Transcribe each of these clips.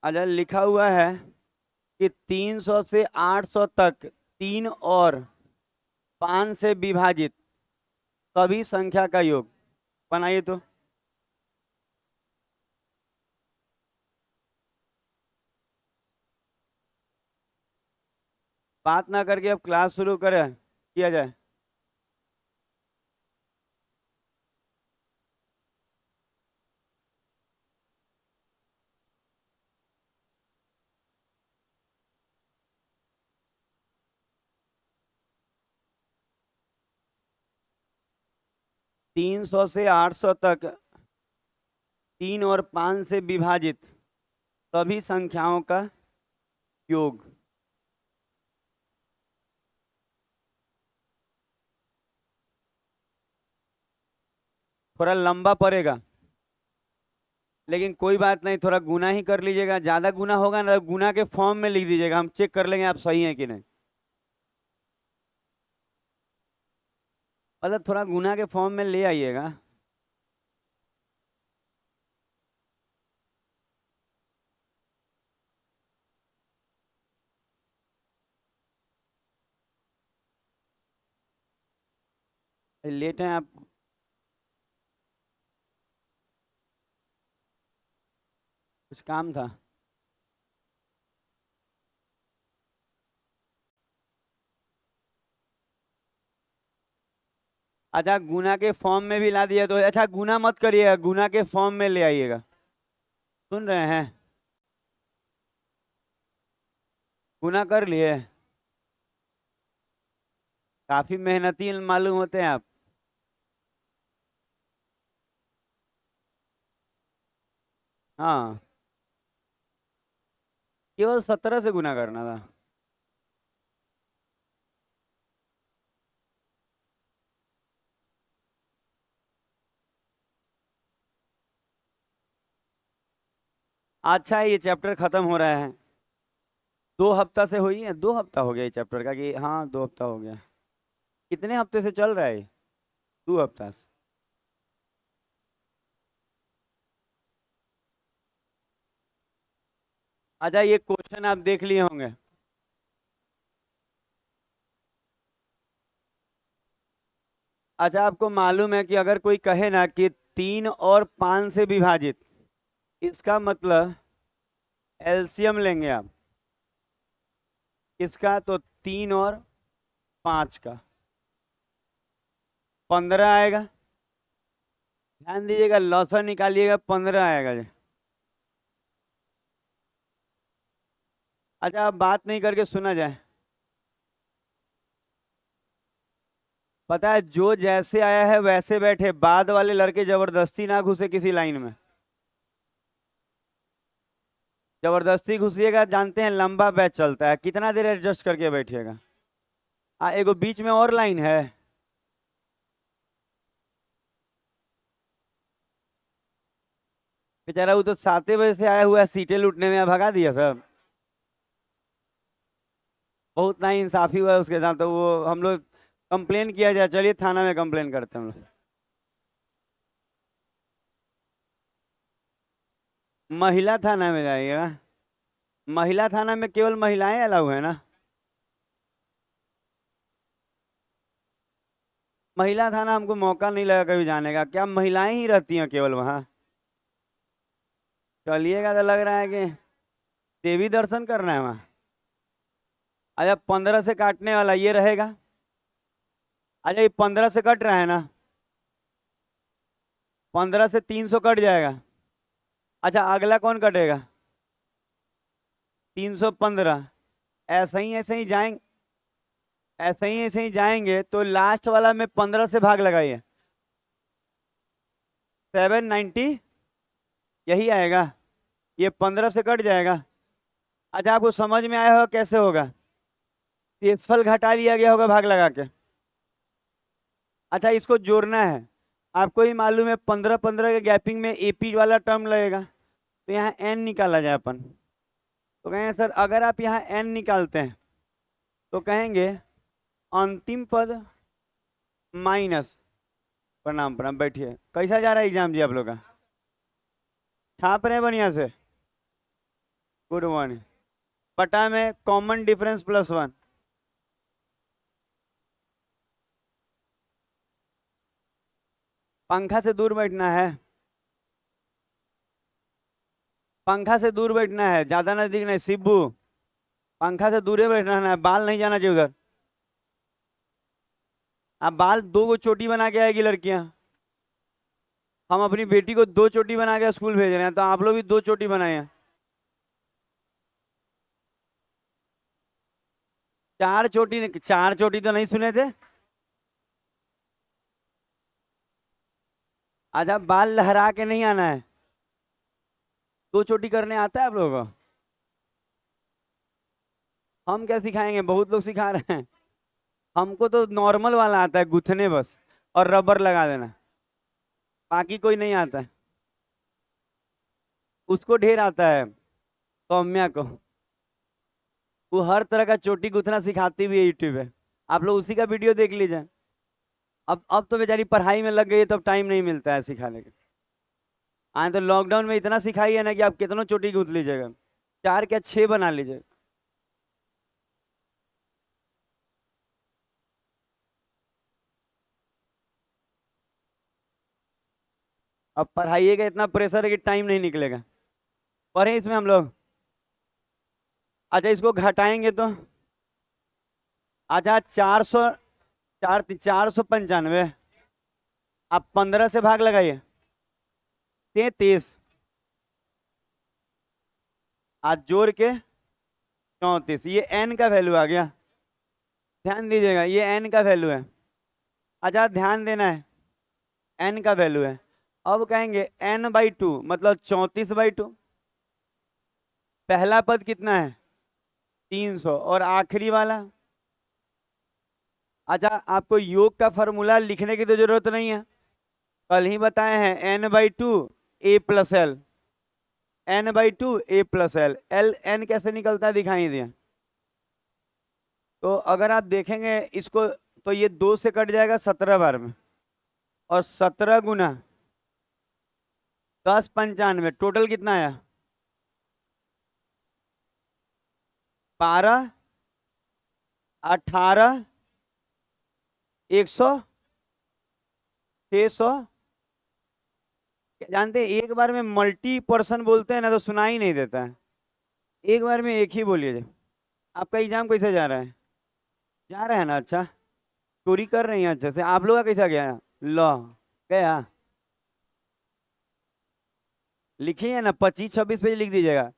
अच्छा, लिखा हुआ है कि 300 से 800 तक 3 और 5 से विभाजित सभी संख्या का योग। बनाइए तो। बात ना करके अब क्लास शुरू करें, किया जाए। तीन सौ से 800 तक 3 और 5 से विभाजित सभी संख्याओं का योग। थोड़ा लंबा पड़ेगा, लेकिन कोई बात नहीं, थोड़ा गुना ही कर लीजिएगा। ज्यादा गुना होगा ना तो गुना के फॉर्म में लिख दीजिएगा, हम चेक कर लेंगे आप सही है कि नहीं। मतलब थोड़ा गुना के फॉर्म में ले आइएगा। लेट हैं आप। कुछ काम था। अच्छा, गुना के फॉर्म में भी ला दिया तो अच्छा, गुना मत करिएगा, गुना के फॉर्म में ले आइएगा। सुन रहे हैं? गुना कर लिए? काफी मेहनती मालूम होते हैं आप। हाँ, केवल 17 से गुना करना था। अच्छा, ये चैप्टर खत्म हो रहा है। 2 हफ्ता से हुई है, 2 हफ्ता हो गया ये चैप्टर का कि हाँ 2 हफ्ता हो गया। कितने हफ्ते से चल रहा है ये? 2 हफ्ता से। अच्छा, ये क्वेश्चन आप देख लिए होंगे। अच्छा, आपको मालूम है कि अगर कोई कहे ना कि 3 और 5 से विभाजित, इसका मतलब एलसीएम लेंगे आप। किसका? तो 3 और 5 का 15 आएगा। ध्यान दीजिएगा, लॉसर निकालिएगा, 15 आएगा जी। अच्छा, आप बात नहीं करके सुना जाए। पता है, जो जैसे आया है वैसे बैठे, बाद वाले लड़के जबरदस्ती ना घुसे किसी लाइन में। जबरदस्ती घुसिएगा, जानते हैं लंबा बैच चलता है, कितना देर एडजस्ट करके बैठिएगा। एगो बीच में और लाइन है। बेचारा वो तो 7 बजे से आया हुआ है, सीटें लूटने में, भगा दिया सब। बहुत ना इंसाफी हुआ है उसके साथ, तो वो हम लोग कंप्लेन किया जाए। चलिए थाना में कंप्लेन करते हैं हम लोग। महिला थाना में जाइएगा। महिला थाना में केवल महिलाएं अलाउ है ना? महिला थाना हमको मौका नहीं लगा कभी जाने का। क्या महिलाएं ही रहती हैं केवल वहाँ? चलिएगा तो लग रहा है कि देवी दर्शन करना है वहाँ। अच्छा, 15 से काटने वाला ये रहेगा। अच्छा, ये 15 से कट रहा है ना? 15 से 300 कट जाएगा। अच्छा, अगला कौन कटेगा? 315। ऐसे ही जाएंगे। ऐसे ही जाएंगे तो लास्ट वाला में 15 से भाग लगाइए। 790 यही आएगा। ये 15 से कट जाएगा। अच्छा, आपको समझ में आया होगा कैसे होगा? शेषफल घटा लिया गया होगा भाग लगा के। अच्छा, इसको जोड़ना है। आपको ही मालूम है 15 15 के गैपिंग में एपी वाला टर्म लगेगा। तो यहाँ एन निकाला जाए अपन। तो कहेंगे सर, अगर आप यहाँ एन निकालते हैं तो कहेंगे अंतिम पद माइनस। प्रणाम प्रणाम, बैठिए। कैसा जा रहा है एग्जाम जी आप लोग का? छाप रहे हैं बढ़िया से? Good morning. बटा में कॉमन डिफरेंस +1। पंखा से दूर बैठना है, पंखा से दूर बैठना है, ज्यादा नजदीक नहीं। शिबू, पंखा से दूर ही बैठना है, बाल नहीं जाना चाहिए उधर। आप बाल दो को चोटी बना के आएगी लड़कियां। हम अपनी बेटी को 2 चोटी बना के स्कूल भेज रहे हैं, तो आप लोग भी 2 चोटी बनाए हैं। 4 चोटी, 4 चोटी तो नहीं सुने थे। आज आप बाल लहरा के नहीं आना है। 2 चोटी करने आता है आप लोगों को? हम क्या सिखाएंगे, बहुत लोग सिखा रहे हैं। हमको तो नॉर्मल वाला आता है, गुथने बस और रबर लगा देना, बाकी कोई नहीं आता है। उसको ढेर आता है, सौम्या को। वो हर तरह का चोटी गुथना सिखाती भी है यूट्यूब पे, आप लोग उसी का वीडियो देख लीजिए। अब तो बेचारी पढ़ाई में लग गई है, तब टाइम नहीं मिलता है सिखाने का। आज तो लॉकडाउन में इतना सिखाई है ना कि आप कितनों चोटी गूंथ लीजिएगा, 4 क्या 6 बना लीजिए। अब पढ़ाई का इतना प्रेशर है कि टाइम नहीं निकलेगा। पढ़े इसमें हम लोग। अच्छा, इसको घटाएंगे तो अच्छा 400, 495। आप 15 से भाग लगाइए, 33। आज जोड़ के 34। ये n का वैल्यू आ गया, ध्यान दीजिएगा, ये n का वैल्यू है। अच्छा ध्यान देना है, n का वैल्यू है। अब कहेंगे n/2 मतलब 34/2। पहला पद कितना है, 300, और आखिरी वाला। अच्छा, आपको योग का फॉर्मूला लिखने की तो जरूरत नहीं है, कल ही बताए हैं, n/2 a+l। n/2 a+l, l n कैसे निकलता है दिखाई दिया। तो अगर आप देखेंगे इसको, तो ये 2 से कट जाएगा 17 बार में, और 17 गुना 10×95, टोटल कितना आया, 12, 18, 100, 600। जानते हैं एक बार में मल्टी पर्सन बोलते हैं ना तो सुनाई नहीं देता है, एक बार में एक ही बोलिए। आपका एग्जाम कैसे जा रहा है? जा रहा है ना, अच्छा। चोरी कर रही हैं अच्छे से। आप लोग का कैसा गया? लो, गया। लिखिए ना, 25-26 पेज लिख दीजिएगा।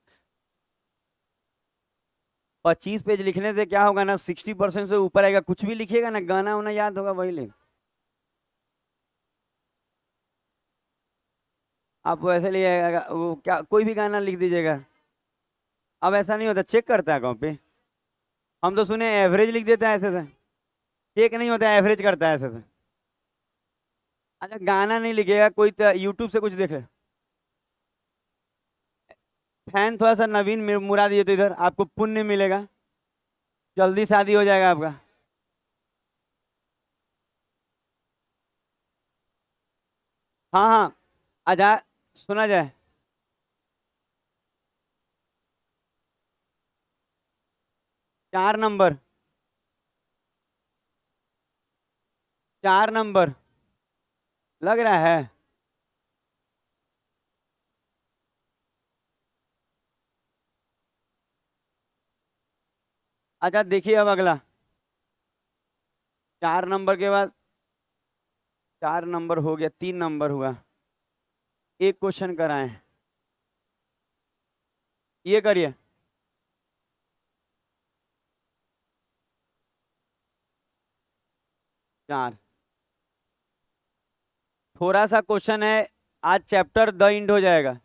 25 पेज लिखने से क्या होगा ना, 60% से ऊपर आएगा। कुछ भी लिखिएगा ना, गाना वाना याद होगा वही लिख। आप वैसे लिखिएगा, वो क्या, कोई भी गाना लिख दीजिएगा। अब ऐसा नहीं होता, चेक करता है कॉपी। हम तो सुने एवरेज लिख देते हैं ऐसे से, चेक नहीं होता, एवरेज करता है ऐसे से। अच्छा, गाना नहीं लिखेगा कोई, तो यूट्यूब से कुछ देखे। फैन थोड़ा सा नवीन मुरा दिए तो इधर आपको पुण्य मिलेगा, जल्दी शादी हो जाएगा आपका। हाँ हाँ, आजा, सुना जाए। 4 नंबर, 4 नंबर लग रहा है। अच्छा देखिए, अब अगला 4 नंबर के बाद, 4 नंबर हो गया, 3 नंबर हुआ। एक क्वेश्चन कराएं, ये करिए। 4, थोड़ा सा क्वेश्चन है। आज चैप्टर द इंड हो जाएगा।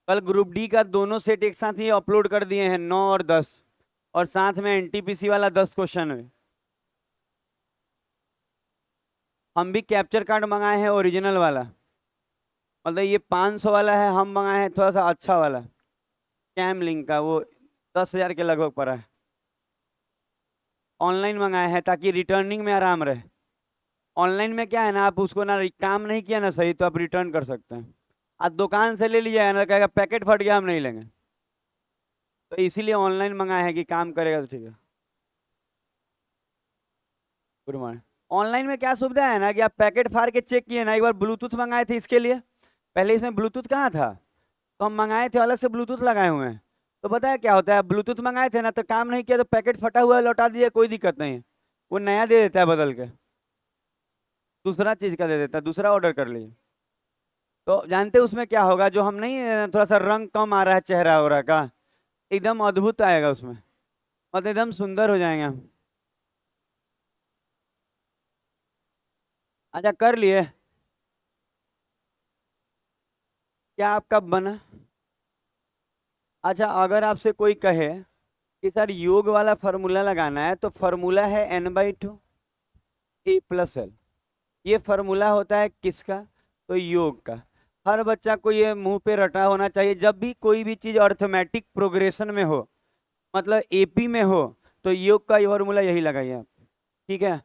कल ग्रुप डी का दोनों सेट एक साथ ही अपलोड कर दिए हैं, 9 और 10, और साथ में एनटीपीसी वाला 10 क्वेश्चन है। हम भी कैप्चर कार्ड मंगाए हैं ओरिजिनल वाला, मतलब ये 500 वाला है, हम मंगाए हैं थोड़ा सा अच्छा वाला, कैम लिंक का, वो 10,000 के लगभग पड़ा है। ऑनलाइन मंगाए हैं ताकि रिटर्निंग में आराम रहे। ऑनलाइन में क्या है ना, आप उसको ना काम नहीं किया ना सही, तो आप रिटर्न कर सकते हैं। आज दुकान से ले लिया है ना, कहेगा पैकेट फट गया हम नहीं लेंगे। तो इसीलिए ऑनलाइन मंगाए हैं कि काम करेगा तो ठीक है। Good morning. ऑनलाइन में क्या सुविधा है ना कि आप पैकेट फाड़ के चेक किए ना, एक बार ब्लूटूथ मंगाए थे इसके लिए, पहले इसमें ब्लूटूथ कहाँ था, तो हम मंगाए थे अलग से ब्लूटूथ लगाए हुए हैं। तो पता है क्या होता है, ब्लूटूथ मंगाए थे ना तो काम नहीं किया तो पैकेट फटा हुआ है, लौटा दिया, कोई दिक्कत नहीं है, वो नया दे देता है बदल के, दूसरा चीज का दे देता है, दूसरा ऑर्डर कर लीजिए। तो जानते हैं उसमें क्या होगा, जो हम नहीं थोड़ा सा रंग कम आ रहा है चेहरा वगैरह का, एकदम अद्भुत आएगा उसमें, मतलब एकदम सुंदर हो जाएंगे हम। अच्छा कर लिए, क्या आपका बना? अच्छा अगर आपसे कोई कहे कि सर योग वाला फार्मूला लगाना है, तो फार्मूला है n/2 a+l। ये फार्मूला होता है किसका, तो योग का। हर बच्चा को ये मुंह पे रटा होना चाहिए, जब भी कोई भी चीज अर्थमेटिक प्रोग्रेशन में हो, मतलब एपी में हो, तो योग का ये फार्मूला यही लगाइए आप। ठीक है,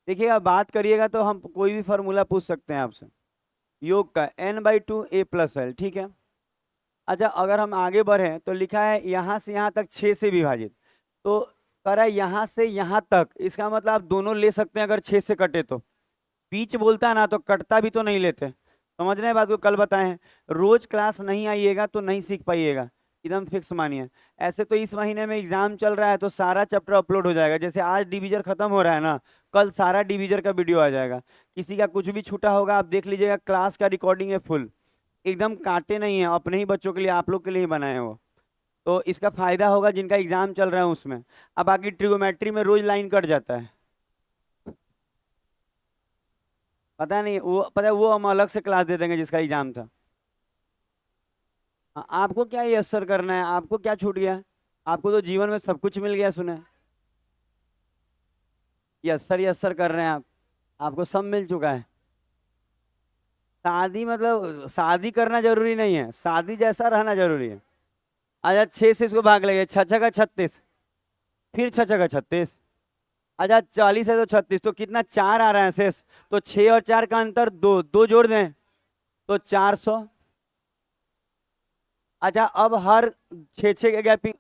देखिएगा बात करिएगा तो हम कोई भी फार्मूला पूछ सकते हैं आपसे, योग का n/2 a+l। ठीक है। अच्छा अगर हम आगे बढ़े तो लिखा है यहाँ से यहाँ तक 6 से विभाजित, तो करा यहाँ से यहाँ तक, इसका मतलब आप दोनों ले सकते हैं अगर 6 से कटे तो। बीच बोलता है ना तो कटता भी तो नहीं लेते, समझ रहे हैं बात को, कल बताए हैं। रोज क्लास नहीं आइएगा तो नहीं सीख पाइएगा, एकदम फिक्स मानिए। ऐसे तो इस महीने में एग्जाम चल रहा है तो सारा चैप्टर अपलोड हो जाएगा, जैसे आज डिवीजन खत्म हो रहा है ना, कल सारा डिवीजन का वीडियो आ जाएगा। किसी का कुछ भी छूटा होगा आप देख लीजिएगा, क्लास का रिकॉर्डिंग है फुल, एकदम काटे नहीं है, अपने ही बच्चों के लिए, आप लोग के लिए ही बनाए हैं वो। तो इसका फायदा होगा जिनका एग्जाम चल रहा है उसमें। अब बाकी ट्रिगोमेट्री में रोज लाइन कट जाता है, पता नहीं वो, पता है वो हम अलग से क्लास दे देंगे जिसका एग्जाम था। आपको क्या ये असर करना है, आपको क्या छूट गया, आपको तो जीवन में सब कुछ मिल गया सुने। यस सर कर रहे हैं आप, आपको सब मिल चुका है। शादी मतलब शादी करना जरूरी नहीं है, शादी जैसा रहना जरूरी है। अच्छा 6 से इसको भाग लगे, 6 का 36, फिर 6 का 36। अच्छा 40 है तो 36, तो कितना 4 आ रहा है शेष, तो 6 और 4 का अंतर 2, 2 जोड़ दें तो 400। अच्छा अब हर 6 के गैपिंग,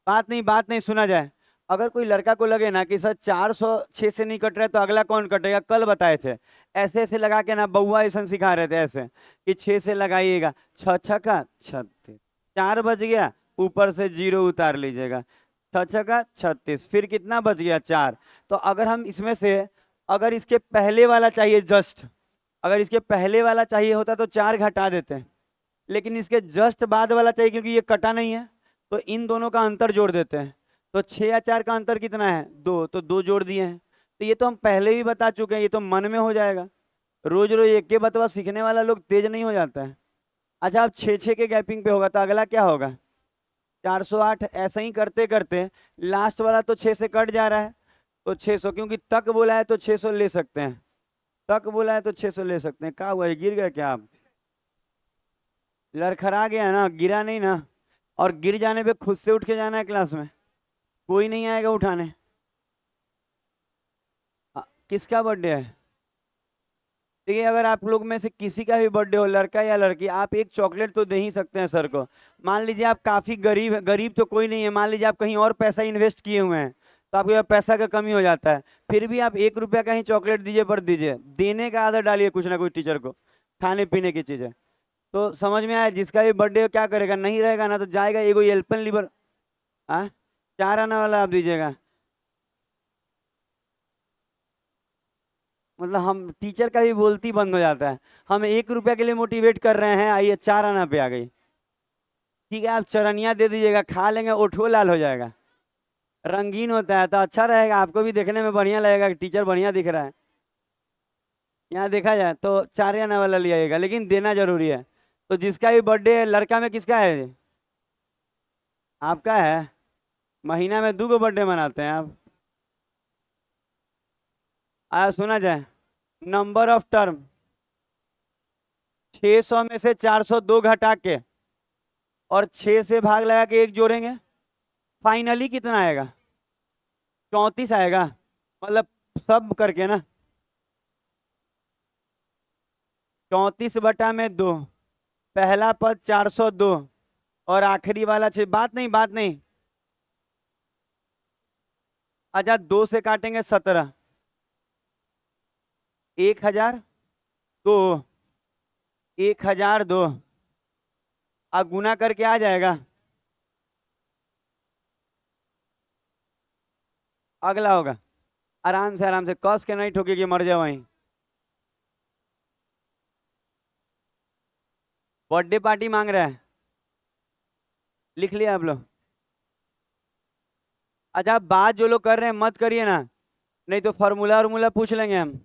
बात नहीं सुना जाए। अगर कोई लड़का को लगे ना कि सर 406 से नहीं कट रहा है तो अगला कौन कटेगा, कल बताए थे, ऐसे ऐसे लगा के ना, बउआ ऐसा सिखा रहे थे ऐसे कि 6 से लगाइएगा, 6 का 36, 4 बच गया, ऊपर से 0 उतार लीजिएगा, 6 का 36, फिर कितना बच गया 4। तो अगर हम इसमें से, अगर इसके पहले वाला चाहिए जस्ट, अगर इसके पहले वाला चाहिए होता तो 4 घटा देते हैं, लेकिन इसके जस्ट बाद वाला चाहिए क्योंकि ये कटा नहीं है, तो इन दोनों का अंतर जोड़ देते हैं। तो 6 या 4 का अंतर कितना है, 2, तो 2 जोड़ दिए हैं। तो ये तो हम पहले भी बता चुके हैं, ये तो मन में हो जाएगा। रोज रोज एक के बतवा सीखने वाला लोग तेज नहीं हो जाता है। अच्छा अब 6 के गैपिंग पे होगा तो अगला क्या होगा, 408। ऐसा ही करते करते लास्ट वाला तो 6 से कट जा रहा है, तो 600, क्योंकि तक बोला है तो 600 ले सकते हैं, तक बोला है तो 600 ले सकते हैं। क्या हुआ, गिर गया क्या आप, लड़खड़ा गया ना, गिरा नहीं ना। और गिर जाने पे खुद से उठ के जाना है क्लास में, कोई नहीं आएगा उठाने। किसका बर्थडे है, देखिए अगर आप लोग में से किसी का भी बर्थडे हो, लड़का या लड़की, आप एक चॉकलेट तो दे ही सकते हैं सर को। मान लीजिए आप काफी गरीब, गरीब तो कोई नहीं है, मान लीजिए आप कहीं और पैसा इन्वेस्ट किए हुए हैं, तो आपके पास पैसा का कमी हो जाता है, फिर भी आप 1 रुपया का ही चॉकलेट दीजिए, पर दीजिए, देने का आदत डालिए कुछ ना कुछ टीचर को, खाने पीने की चीजें। तो समझ में आया, जिसका भी बर्थडे क्या करेगा, नहीं रहेगा ना तो जाएगा एगो एल्पन लीवर, हाँ 4 आना वाला आप दीजिएगा। मतलब हम टीचर का भी बोलती बंद हो जाता है, हम 1 रुपया के लिए मोटिवेट कर रहे हैं, आइए 4 आना पे आ गई। ठीक है आप चरनिया दे दीजिएगा, खा लेंगे, ओठो लाल हो जाएगा, रंगीन होता है तो अच्छा रहेगा, आपको भी देखने में बढ़िया लगेगा कि टीचर बढ़िया दिख रहा है। यहाँ देखा जाए तो 4 आना वाला ले आइएगा, लेकिन देना जरूरी है। तो जिसका भी बर्थडे है, लड़का में किसका है, आपका है। महीना में 2 बर्थडे मनाते हैं आप। आया सुना जाए, नंबर ऑफ टर्म, 600 में से 402 घटा के और 6 से भाग लगा के 1 जोड़ेंगे, फाइनली कितना आएगा, 34 आएगा, मतलब सब करके ना, 34/2, पहला पद 402 और आखिरी वाला 6। बात नहीं। अच्छा 2 से काटेंगे 17, 1002, 1002 अब गुना करके आ जाएगा। अगला होगा आराम से कस के नहीं ठोकेगी, मर जाओ वहीं। बर्थडे पार्टी मांग रहा है, लिख लिया आप लोग। अच्छा बात जो लोग कर रहे हैं मत करिए ना, नहीं तो फॉर्मूला वॉर्मूला पूछ लेंगे हम।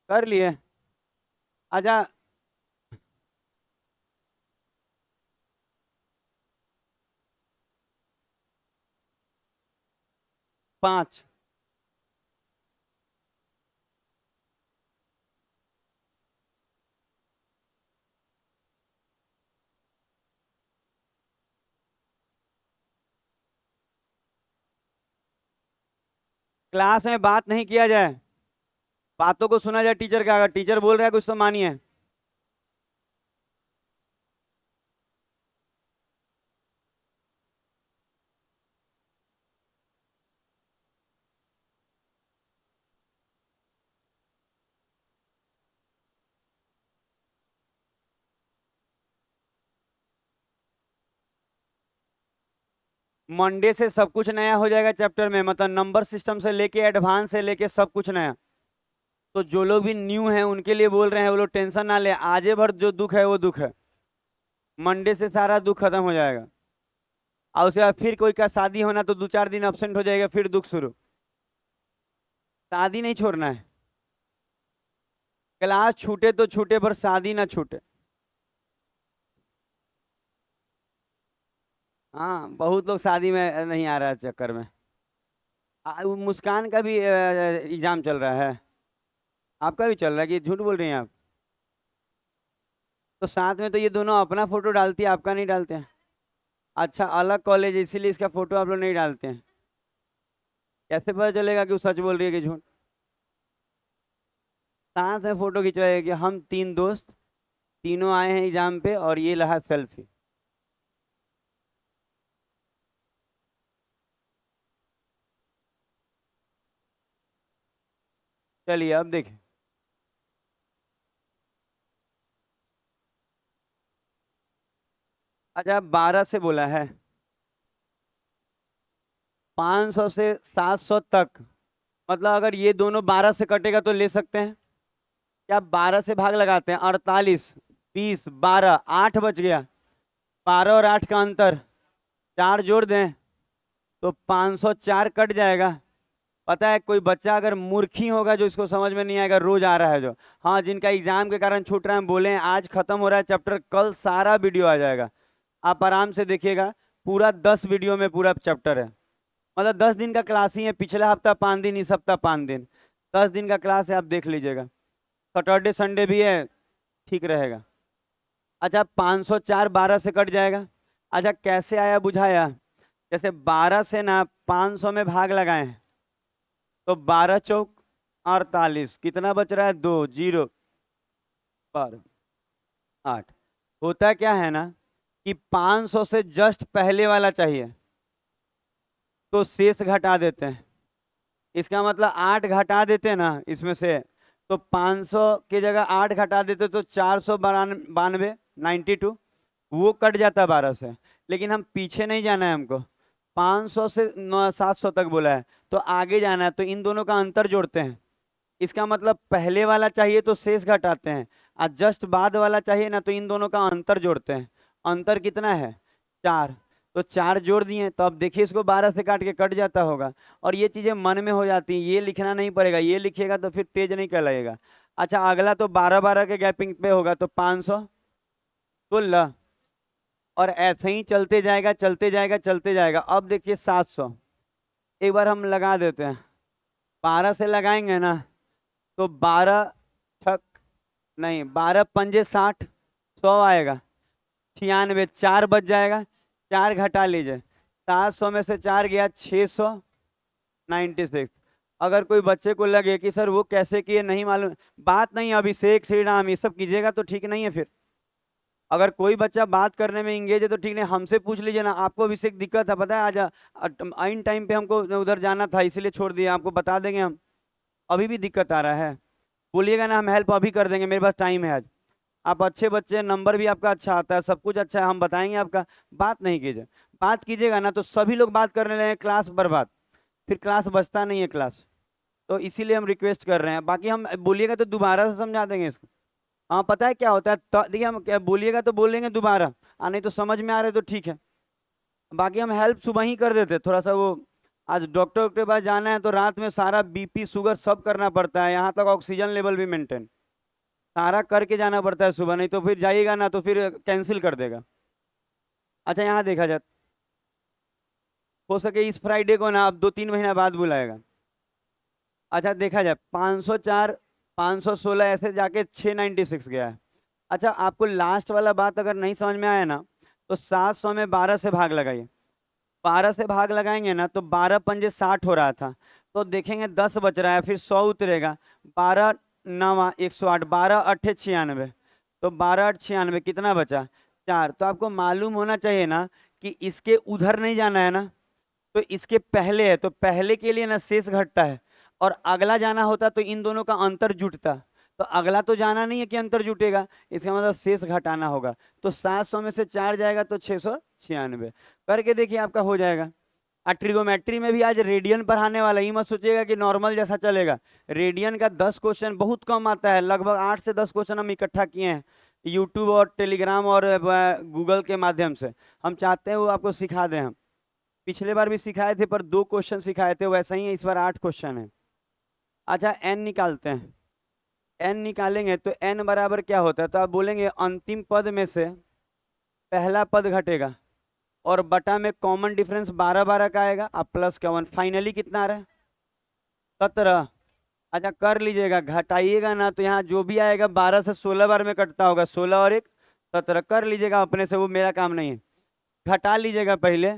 कर लिए। अच्छा 5। क्लास में बात नहीं किया जाए, बातों को सुना जाए टीचर का। अगर टीचर बोल रहा है कुछ तो मानिए। मंडे से सब कुछ नया हो जाएगा चैप्टर में, मतलब नंबर सिस्टम से लेके एडवांस से लेके सब कुछ नया। तो जो लोग भी न्यू हैं उनके लिए बोल रहे हैं, वो लोग टेंशन ना ले, आजे भर जो दुख है वो दुख है। मंडे से सारा दुख खत्म हो जाएगा। और उसके बाद फिर कोई का शादी होना तो 2-4 दिन अब्सेंट हो जाएगा, फिर दुख शुरू। शादी नहीं छोड़ना है, क्लास छूटे तो छूटे पर शादी ना छूटे। हाँ बहुत लोग शादी में नहीं आ रहा है चक्कर में। वो मुस्कान का भी एग्जाम चल रहा है, आपका भी चल रहा है कि झूठ बोल रही हैं आप? तो साथ में तो ये दोनों अपना फोटो डालती है, आपका नहीं डालते हैं। अच्छा अलग कॉलेज है इसीलिए इसका फोटो आप लोग नहीं डालते हैं। कैसे पता चलेगा कि वो सच बोल रही है कि झूठ? साथ में फोटो खिंचवाएगा कि हम 3 दोस्त, तीनों आए हैं एग्जाम पे और ये रहा सेल्फी। चलिए अब देखें। अच्छा 12 से बोला है, 500 से 700 तक, मतलब अगर ये दोनों 12 से कटेगा तो ले सकते हैं क्या? 12 से भाग लगाते हैं, 48, 20, 12, 8 बच गया। 12 और 8 का अंतर, 4 जोड़ दें तो 504 कट जाएगा। पता है कोई बच्चा अगर मूर्खी होगा जो इसको समझ में नहीं आएगा, रोज आ रहा है जो, हाँ जिनका एग्जाम के कारण छूट रहा है, बोले हैं, आज खत्म हो रहा है चैप्टर, कल सारा वीडियो आ जाएगा, आप आराम से देखिएगा। पूरा 10 वीडियो में पूरा चैप्टर है, मतलब 10 दिन का क्लास ही है। पिछला हफ्ता 5 दिन, इस हफ्ता 5 दिन, 10 दिन का क्लास है, आप देख लीजिएगा। सैटरडे संडे भी है, ठीक रहेगा। अच्छा 504 12 से कट जाएगा। अच्छा कैसे आया बुझाया? जैसे 12 से ना 500 में भाग लगाए तो 12 चौक 48, कितना बच रहा है? 2 0 12 8। होता क्या है ना कि 500 से जस्ट पहले वाला चाहिए तो शेष घटा देते हैं। इसका मतलब 8 घटा देते ना इसमें से, तो 500 की जगह 8 घटा देते तो 492, 92, वो कट जाता 12 से। लेकिन हम पीछे नहीं जाना है हमको, 500 से 700 तक बोला है तो आगे जाना है, तो इन दोनों का अंतर जोड़ते हैं। इसका मतलब पहले वाला चाहिए तो शेष घटाते हैं, और जस्ट बाद वाला चाहिए ना तो इन दोनों का अंतर जोड़ते हैं। अंतर कितना है? 4। तो 4 जोड़ दिए, तो अब देखिए इसको 12 से काट के कट जाता होगा, और ये चीजें मन में हो जाती हैं, ये लिखना नहीं पड़ेगा, ये लिखिएगा तो फिर तेज नहीं कहलाएगा। अच्छा अगला तो 12-12 के गैपिंग पे होगा, तो 516, और ऐसे ही चलते जाएगा चलते जाएगा चलते जाएगा। अब देखिए 700, एक बार हम लगा देते हैं, 12 से लगाएंगे ना तो 12 छक नहीं, 12 पंजे 60, 100 आएगा, 96, 4 बच जाएगा, 4 घटा लीजिए, 700 में से 4 गया 696, अगर कोई बच्चे को लगे कि सर वो कैसे किए नहीं मालूम, बात नहीं, अभिषेक श्री राम ये सब कीजिएगा तो ठीक नहीं है फिर। अगर कोई बच्चा बात करने में इंगेज है तो ठीक नहीं, हमसे पूछ लीजिए ना। आपको अभिषेक दिक्कत है पता है, आज आइन टाइम पे हमको उधर जाना था इसलिए छोड़ दिया, आपको बता देंगे हम। अभी भी दिक्कत आ रहा है, बोलिएगा ना, हम हेल्प अभी कर देंगे, मेरे पास टाइम है आज। आप अच्छे बच्चे, नंबर भी आपका अच्छा आता है, सब कुछ अच्छा है, हम बताएंगे आपका। बात नहीं कीजिए, बात कीजिएगा ना तो सभी लोग बात करने लगे, क्लास बर्बाद, फिर क्लास बचता नहीं है क्लास। तो इसीलिए हम रिक्वेस्ट कर रहे हैं, बाकी हम बोलिएगा तो दोबारा से समझा देंगे इसको। हाँ पता है क्या होता है, तो देखिए हम क्या बोलिएगा तो बोलेंगे दोबारा, नहीं तो समझ में आ रहे तो ठीक है। बाकी हम हेल्प सुबह ही कर देते थोड़ा सा वो, आज डॉक्टर के पास जाना है तो रात में सारा बीपी शुगर सब करना पड़ता है, यहाँ तक ऑक्सीजन लेवल भी मेंटेन सारा करके जाना पड़ता है सुबह, नहीं तो फिर जाइएगा ना तो फिर कैंसिल कर देगा। अच्छा यहाँ देखा जाए, हो सके इस फ्राइडे को ना, अब 2-3 महीना बाद बुलाएगा। अच्छा देखा जाए 504, 516 ऐसे जाके 696 गया है। अच्छा आपको लास्ट वाला बात अगर नहीं समझ में आया ना, तो 700 में 12 से भाग लगाइए। 12 से भाग लगाएंगे ना तो 12×5 = 60 हो रहा था, तो देखेंगे 10 बच रहा है, फिर 100 उतरेगा। 12×9 = 108, 12×8 = 96, तो 12×8 = 96, कितना बचा? 4। तो आपको मालूम होना चाहिए ना कि इसके उधर नहीं जाना है ना, तो इसके पहले है, तो पहले के लिए ना शेष घटता है, और अगला जाना होता तो इन दोनों का अंतर जुटता। तो अगला तो जाना नहीं है कि अंतर जुटेगा, इसका मतलब शेष घटाना होगा। तो 700 में से 4 जाएगा तो 696, करके देखिए आपका हो जाएगा। ट्रिगोमेट्री में भी आज रेडियन पढ़ाने वाला, ही मत सोचिएगा कि नॉर्मल जैसा चलेगा। रेडियन का 10 क्वेश्चन बहुत कम आता है, लगभग 8 से 10 क्वेश्चन हम इकट्ठा किए हैं यूट्यूब और टेलीग्राम और गूगल के माध्यम से। हम चाहते हैं वो आपको सिखा दें हम। पिछले बार भी सिखाए थे पर 2 क्वेश्चन सिखाए थे, वैसा ही है इस बार 8 क्वेश्चन है। अच्छा एन निकालते हैं। एन निकालेंगे तो एन बराबर क्या होता है, तो आप बोलेंगे अंतिम पद में से पहला पद घटेगा, और बटा में कॉमन डिफरेंस 12 12 का आएगा, अब प्लस का 1, फाइनली कितना आ रहा है? 17। अच्छा कर लीजिएगा, घटाइएगा ना तो यहाँ जो भी आएगा 12 से 16 बार में कटता होगा, 16 और 1 17, कर लीजिएगा अपने से, वो मेरा काम नहीं है। घटा लीजिएगा पहले,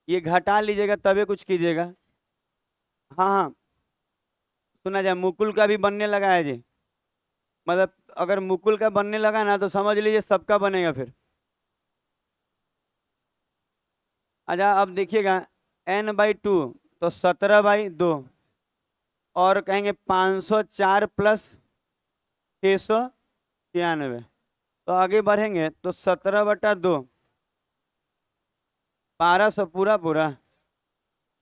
ये घटा लीजिएगा तभी कुछ कीजिएगा। हाँ हाँ, सुना जाए मुकुल का भी बनने लगा है जी, मतलब अगर मुकुल का बनने लगा ना तो समझ लीजिए सबका बनेगा फिर। अच्छा अब देखिएगा, n/2 तो 17/2, और कहेंगे 504 प्लस 696, तो आगे बढ़ेंगे तो 17/2, 1200 पूरा पूरा,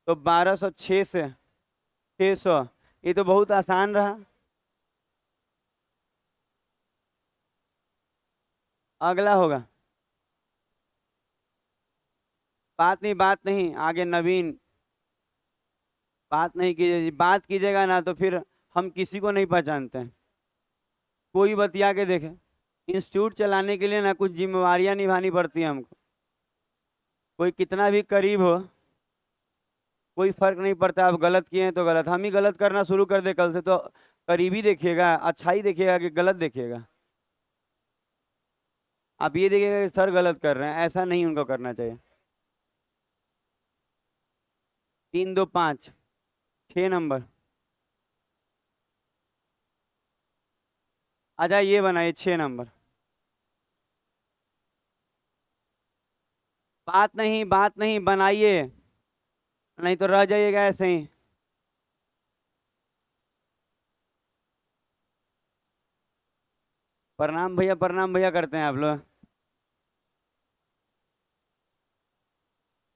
तो 1206 से 600, ये तो बहुत आसान रहा। अगला होगा, बात नहीं, आगे नवीन, बात नहीं कीजिए जी, बात कीजिएगा ना तो फिर हम किसी को नहीं पहचानते हैं। कोई बतिया के देखे, इंस्टीट्यूट चलाने के लिए ना कुछ जिम्मेवारियां निभानी पड़ती है हमको। कोई कितना भी करीब हो, कोई फर्क नहीं पड़ता, आप गलत किए हैं तो गलत, हम ही गलत करना शुरू कर दे कल से तो करीबी देखिएगा, अच्छाई देखिएगा कि गलत देखिएगा। आप ये देखिएगा कि सर गलत कर रहे हैं, ऐसा नहीं उनको करना चाहिए। 3 2 5, 6 नंबर। अच्छा ये बनाइए 6 नंबर। बात नहीं बनाइए, नहीं तो रह जाइएगा ऐसे ही। प्रणाम भैया करते हैं आप लोग,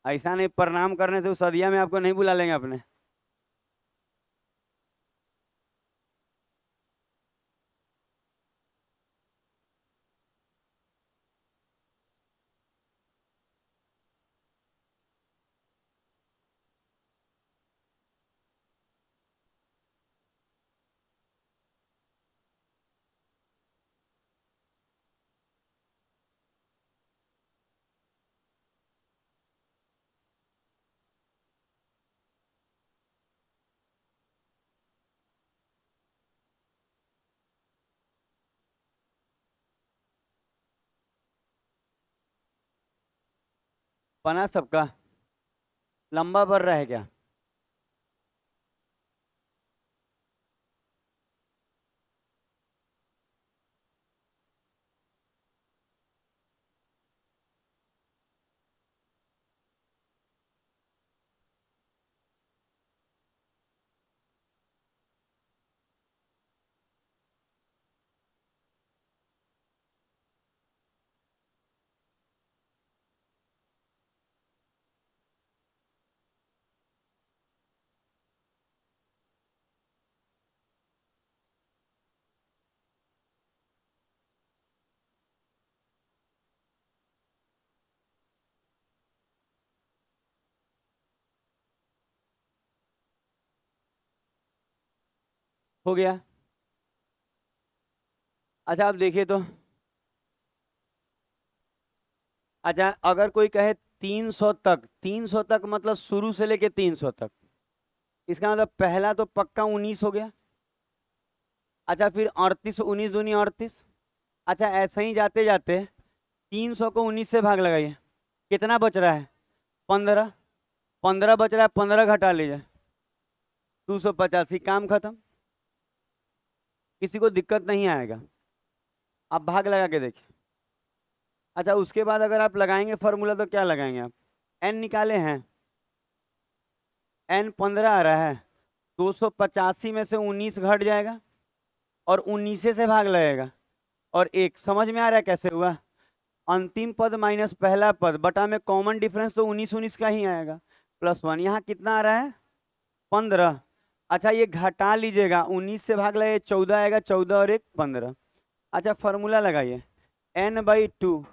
ऐसा नहीं, प्रणाम करने से उस सदिया में आपको नहीं बुला लेंगे अपने। बना सबका, लंबा पड़ रहा है क्या? हो गया। अच्छा आप देखिए तो, अच्छा अगर कोई कहे 300 तक, 300 तक मतलब शुरू से लेके 300 तक, इसका मतलब पहला तो पक्का 19 हो गया। अच्छा फिर 38, 19 दूनी 38। अच्छा ऐसे ही जाते जाते 300 को 19 से भाग लगाइए, कितना बच रहा है? 15। 15 बच रहा है, 15 घटा लीजिए, 285, काम खत्म। किसी को दिक्कत नहीं आएगा। आप भाग लगा के देखिए। अच्छा उसके बाद अगर आप लगाएंगे फॉर्मूला तो क्या लगाएंगे आप? एन निकाले हैं, एन 15 आ रहा है, 285 में से 19 घट जाएगा और 19 से भाग लगेगा, और एक समझ में आ रहा है कैसे हुआ? अंतिम पद माइनस पहला पद बटा में कॉमन डिफरेंस तो 19 19 का ही आएगा, +1। यहाँ कितना आ रहा है? 15। अच्छा ये घटा लीजिएगा, 19 से भाग लगे 14 आएगा, 14 और एक 15। अच्छा फॉर्मूला लगाइए, n/2।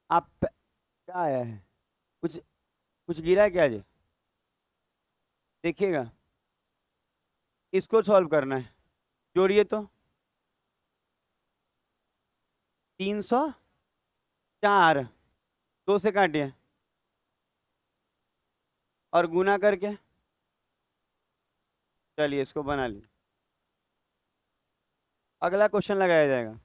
आप क्या आया है? कुछ कुछ गिरा क्या जी? देखिएगा, इसको सॉल्व करना है। जोड़िए तो, 304, 2 से काटिए और गुना करके, चलिए इसको बना ली। अगला क्वेश्चन लगाया जाएगा।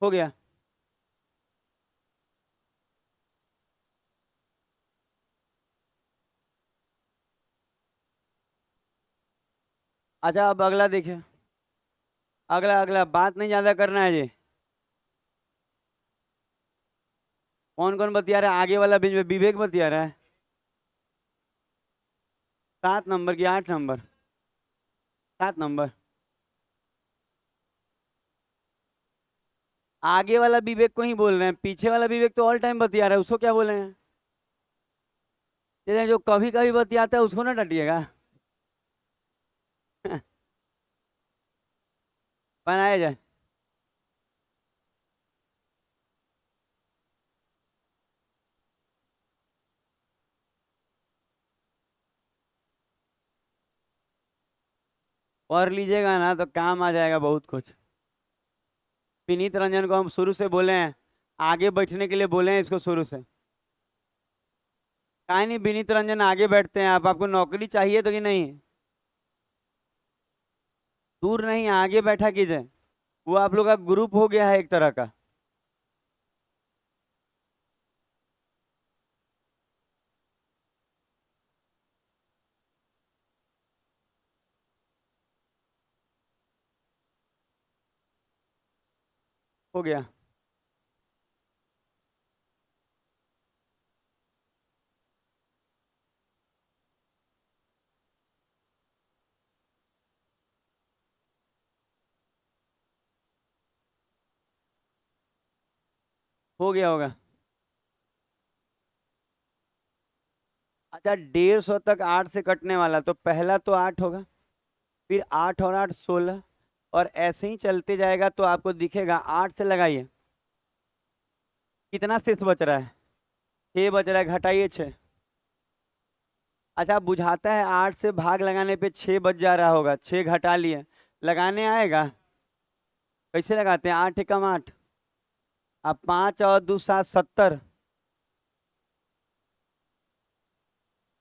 हो गया। अच्छा अब अगला देखिए, अगला अगला बात नहीं ज्यादा करना है जी। कौन कौन बतिया रहा है? आगे वाला बेंच में विवेक बतिया रहा है। 7 नंबर की 8 नंबर? 7 नंबर। आगे वाला विवेक को ही बोल रहे हैं, पीछे वाला विवेक तो ऑल टाइम बतिया रहा है, उसको क्या बोले हैं? जैसे जो कभी कभी बतियाता है उसको ना डटिएगा। बनाया जाए। पढ़ लीजिएगा ना तो काम आ जाएगा बहुत कुछ। विनीत रंजन को हम शुरू से बोले हैं, आगे बैठने के लिए बोले हैं इसको शुरू से। काहे नहीं विनीत रंजन आगे बैठते हैं आप? आपको नौकरी चाहिए तो कि नहीं? दूर नहीं, आगे बैठा कीजिए। वो आप लोग का ग्रुप हो गया है एक तरह का। हो गया। हो गया होगा। अच्छा 150 तक 8 से कटने वाला, तो पहला तो 8 होगा, फिर 8 और 8 16, और ऐसे ही चलते जाएगा तो आपको दिखेगा। 8 से लगाइए, कितना शेष बच रहा है? 6 बच रहा है, घटाइए 6। अच्छा बुझाता है 8 से भाग लगाने पे 6 बच जा रहा होगा, 6 घटा लिए, लगाने आएगा? कैसे लगाते हैं? 8 एकम 8, अब 5 और 2 7 70।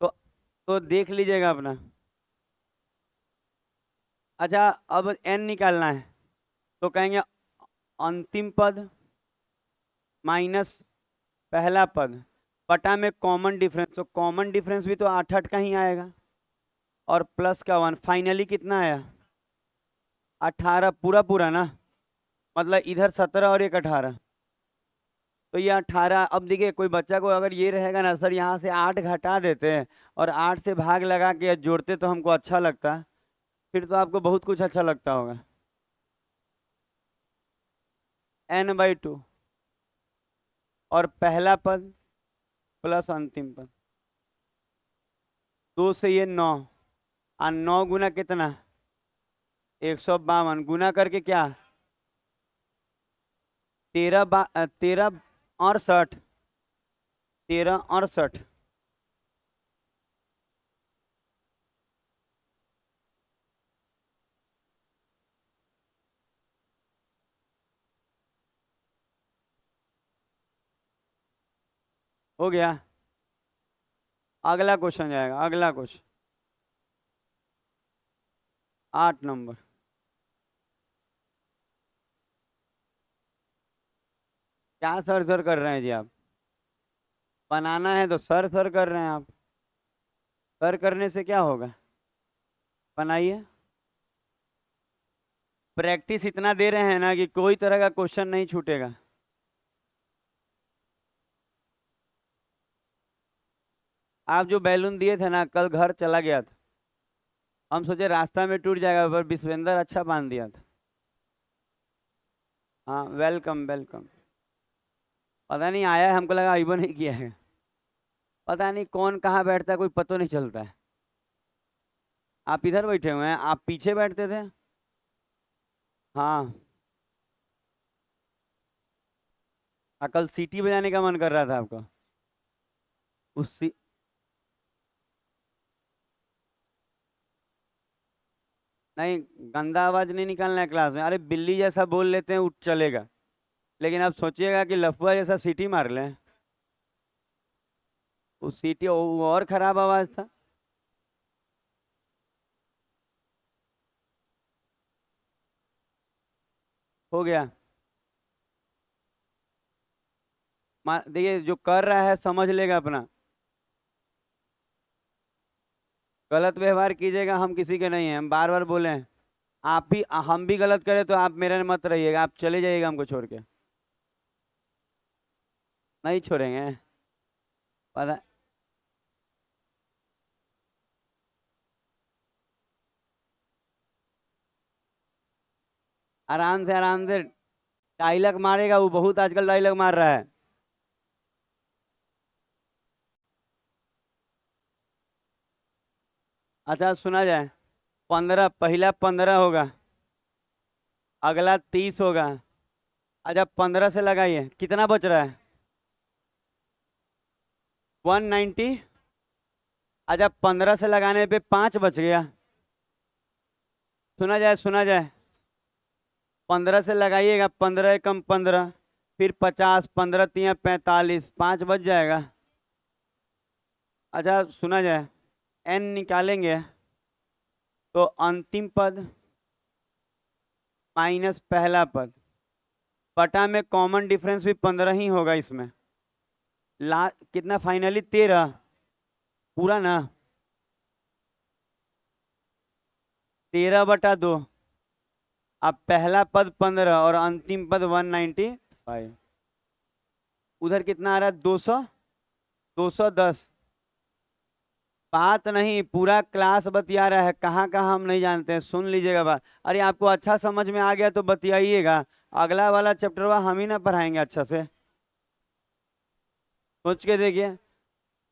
तो तो देख लीजिएगा अपना। अच्छा अब n निकालना है, तो कहेंगे अंतिम पद माइनस पहला पद बटा में कॉमन डिफरेंस, तो कॉमन डिफरेंस भी तो 8 8 का ही आएगा, और प्लस का 1, फाइनली कितना आया? 18 पूरा पूरा ना, मतलब इधर 17 और एक 18, तो ये 18। अब देखिए कोई बच्चा को अगर ये रहेगा ना सर यहाँ से 8 घटा देते हैं और 8 से भाग लगा के जोड़ते तो हमको अच्छा लगता, फिर तो आपको बहुत कुछ अच्छा लगता होगा। n/2 और पहला पद प्लस अंतिम पद, 2 से ये 9 और 9 गुना कितना 152 गुना करके क्या 13 68 13 68 हो गया। अगला क्वेश्चन जाएगा, अगला क्वेश्चन 8 नंबर। क्या सर सर कर रहे हैं जी आप? बनाना है तो सर सर कर रहे हैं आप। सर करने से क्या होगा, बनाइए। प्रैक्टिस इतना दे रहे हैं ना कि कोई तरह का क्वेश्चन नहीं छूटेगा। आप जो बैलून दिए थे ना, कल घर चला गया था, हम सोचे रास्ता में टूट जाएगा, पर विश्वेंद्र अच्छा बांध दिया था। हाँ, वेलकम वेलकम। पता नहीं आया है, हमको लगा अइबो नहीं किया है। पता नहीं कौन कहाँ बैठता है, कोई पता नहीं चलता है। आप इधर बैठे हुए हैं, आप पीछे बैठते थे। हाँ, कल सीटी बजाने का मन कर रहा था आपको। उस सी... नहीं, गंदा आवाज नहीं निकालना है क्लास में। अरे बिल्ली जैसा बोल लेते हैं, उठ चलेगा। लेकिन आप सोचिएगा कि लफुआ जैसा सीटी मार लें, उस सीटी वो और खराब आवाज था। हो गया। देखिए, जो कर रहा है समझ लेगा अपना। गलत व्यवहार कीजिएगा, हम किसी के नहीं हैं, हम बार बार बोले हैं। आप भी, हम भी गलत करें तो आप मेरे मत रहिएगा, आप चले जाइएगा हमको छोड़ के। नहीं छोड़ेंगे। पता। आराम से आराम से। डायलॉग मारेगा वो, बहुत आजकल डायलॉग मार रहा है। अच्छा सुना जाए। 15, पहला 15 होगा, अगला 30 होगा। अच्छा 15 से लगाइए, कितना बच रहा है 190। अच्छा 15 से लगाने पे 5 बच गया। सुना जाए, सुना जाए। 15 से लगाइएगा, 15 कम 15, फिर 50, 15 तिया 45, 5 बच जाएगा। अच्छा सुना जाए, n निकालेंगे तो अंतिम पद माइनस पहला पद, बटा में कॉमन डिफरेंस भी 15 ही होगा इसमें। ला कितना फाइनली 13 पूरा ना, 13/2। अब पहला पद 15 और अंतिम पद 195। उधर कितना आ रहा है 200, 210। बात नहीं, पूरा क्लास बतिया रहा है, कहाँ कहाँ हम नहीं जानते हैं, सुन लीजिएगा बात। अरे आपको अच्छा समझ में आ गया तो बतियाइएगा, अगला वाला चैप्टर हम ही ना पढ़ाएंगे अच्छा से। सोच के देखिए,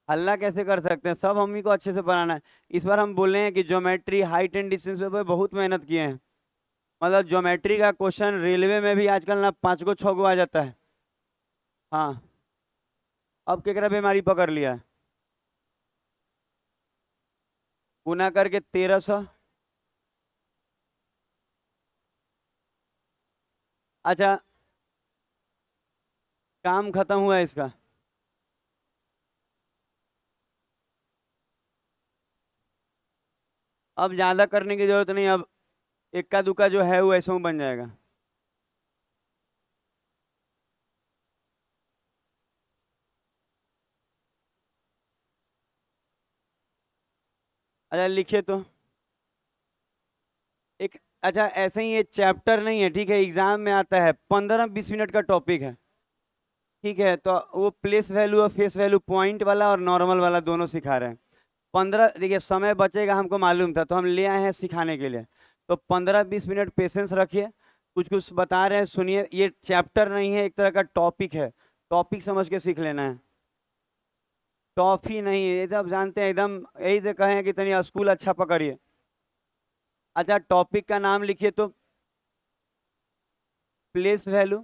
हल्ला कैसे कर सकते हैं, सब हम ही को अच्छे से पढ़ाना है। इस बार हम बोले हैं कि ज्योमेट्री हाइट एंड डिस्टेंस पे बहुत मेहनत किए हैं। मतलब ज्योमेट्री का क्वेश्चन रेलवे में भी आजकल ना 5 गो 6 गो आ जाता है। हाँ, अब केकरा बीमारी पकड़ लिया है, गुना करके 1300। अच्छा, काम खत्म हुआ है इसका। अब ज्यादा करने की जरूरत नहीं, अब इक्का दुक्का जो है वो ऐसे ही बन जाएगा। अच्छा लिखिए तो एक। अच्छा ऐसे ही, ये चैप्टर नहीं है ठीक है, एग्जाम में आता है, 15-20 मिनट का टॉपिक है। ठीक है, तो वो प्लेस वैल्यू और फेस वैल्यू, पॉइंट वाला और नॉर्मल वाला दोनों सिखा रहे हैं। 15, देखिए समय बचेगा, हमको मालूम था तो हम ले आए हैं सिखाने के लिए। तो 15-20 मिनट पेशेंस रखिए। कुछ कुछ बता रहे हैं, सुनिए। ये चैप्टर नहीं है, एक तरह का टॉपिक है। टॉपिक समझ के सीख लेना है। टॉफी नहीं है, ये सब जानते हैं एकदम। यही से कहें कि तनी स्कूल अच्छा पकड़िए। अच्छा, टॉपिक का नाम लिखिए तो। Place value.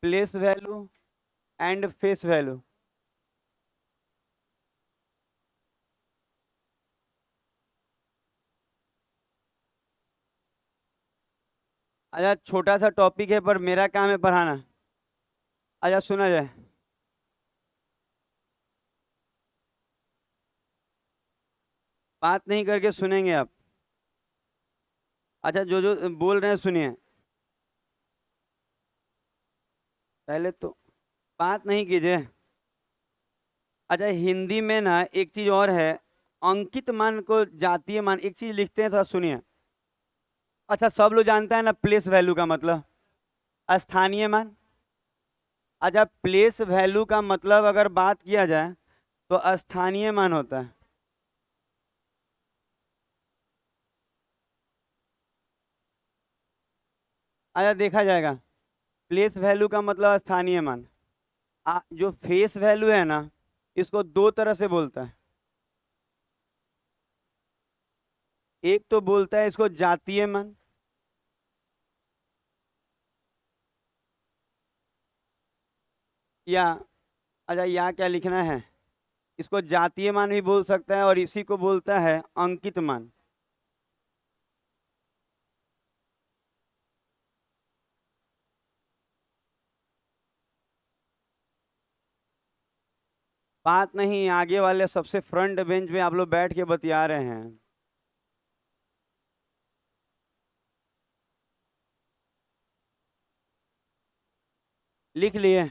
Place value and face value. अच्छा, छोटा सा टॉपिक है पर मेरा काम है पढ़ाना। अच्छा, सुना जाए। बात नहीं करके सुनेंगे आप। अच्छा, जो जो बोल रहे हैं सुनिए। पहले तो बात नहीं कीजिए। अच्छा, हिंदी में ना एक चीज और है। अंकित मान को जातीय मान, एक चीज लिखते हैं, थोड़ा सुनिए। अच्छा, सब लोग जानते हैं ना प्लेस वैल्यू का मतलब स्थानीय मान। अच्छा, प्लेस वैल्यू का मतलब अगर बात किया जाए तो स्थानीय मान होता है। अच्छा, देखा जाएगा। प्लेस वैल्यू का मतलब स्थानीय मान। जो फेस वैल्यू है ना, इसको दो तरह से बोलता है। एक तो बोलता है इसको जातीय मान। या अच्छा, या क्या लिखना है? इसको जातीय मान भी बोल सकता है और इसी को बोलता है अंकित मान। बात नहीं, आगे वाले सबसे फ्रंट बेंच में आप लोग बैठ के बतिया रहे हैं। लिख लिए?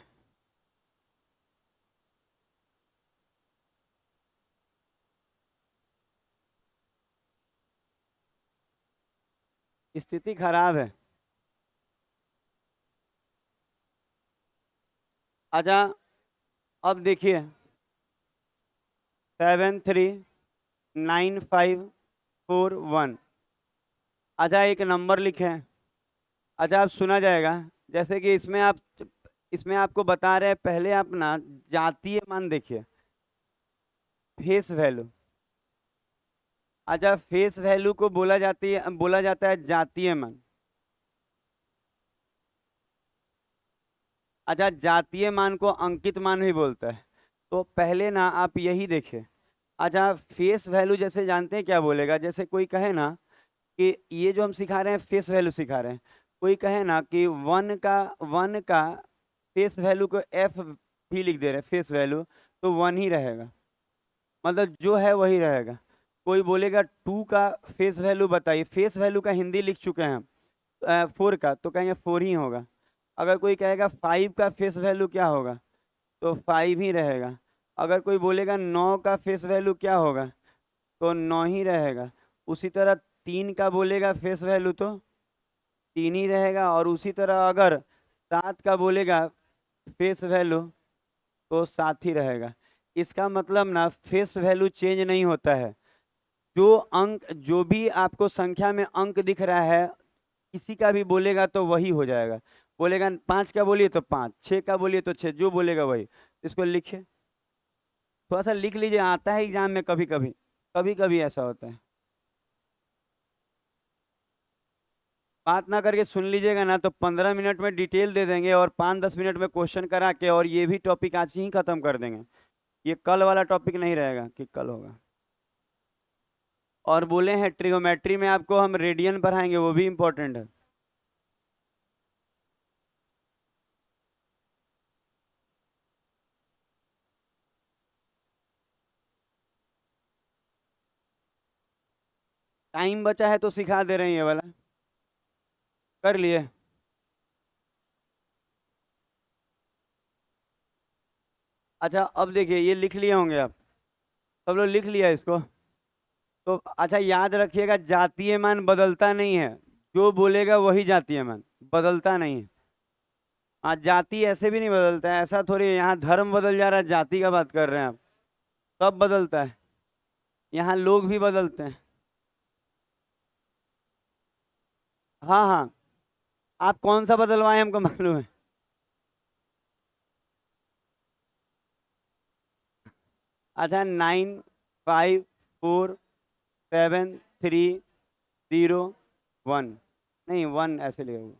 स्थिति खराब है। अच्छा, अब देखिए। 739541। अच्छा, एक नंबर लिखे। अच्छा, आप सुना जाएगा। जैसे कि इसमें आपको बता रहे हैं, पहले आप ना जातीय मान देखिए। Face value. अच्छा, फेस वैल्यू को बोला जाता है जातीय मान। अच्छा, जातीय मान को अंकित मान भी बोलता है। तो पहले ना आप यही देखें। अच्छा, फेस वैल्यू जैसे जानते हैं क्या बोलेगा, जैसे कोई कहे ना कि ये जो हम सिखा रहे हैं फेस वैल्यू सिखा रहे हैं। कोई कहे ना कि वन का फेस वैल्यू को एफ भी लिख दे रहे हैं फेस वैल्यू, तो वन ही रहेगा। मतलब जो है वही रहेगा। कोई बोलेगा टू का फेस वैल्यू बताइए, फेस वैल्यू का हिंदी लिख चुके हैं हम। फोर का तो कहेंगे फोर ही होगा। अगर कोई कहेगा फाइव का फेस वैल्यू क्या होगा, तो फाइव ही रहेगा। अगर कोई बोलेगा नौ का फेस वैल्यू क्या होगा, तो नौ ही रहेगा। उसी तरह तीन का बोलेगा फेस वैल्यू तो तीन ही रहेगा। और उसी तरह अगर सात का बोलेगा फेस वैल्यू, तो सात ही रहेगा। इसका मतलब ना फेस वैल्यू चेंज नहीं होता है। जो अंक, जो भी आपको संख्या में अंक दिख रहा है, किसी का भी बोलेगा तो वही हो जाएगा। बोलेगा पाँच का बोलिए तो पाँच, छः का बोलिए तो छः, जो बोलेगा वही। इसको लिखे। थोड़ा सा लिख लीजिए, आता है एग्जाम में कभी कभी। कभी कभी ऐसा होता है। बात ना करके सुन लीजिएगा ना, तो 15 मिनट में डिटेल दे देंगे और 5-10 मिनट में क्वेश्चन करा के, और ये भी टॉपिक आज ही खत्म कर देंगे। ये कल वाला टॉपिक नहीं रहेगा कि कल होगा। और बोले हैं ट्रिगोमेट्री में आपको हम रेडियन पढ़ाएंगे, वो भी इम्पोर्टेंट है। टाइम बचा है तो सिखा दे रहे हैं ये वाला। कर लिए? अच्छा, अब देखिए, ये लिख लिए होंगे आप। सब लोग लिख लिया इसको? तो अच्छा, याद रखिएगा, जातीय मान बदलता नहीं है। जो बोलेगा वही जातीय मान, बदलता नहीं है। हाँ, जाति ऐसे भी नहीं बदलता है, ऐसा थोड़ी है, यहाँ धर्म बदल जा रहा है, जाति का बात कर रहे हैं आप। सब बदलता है। यहाँ लोग भी बदलते हैं। हाँ हाँ, आप कौन सा बदलवाए हमको मालूम है। अच्छा, 954730 1, नहीं 1 ऐसे लिखा।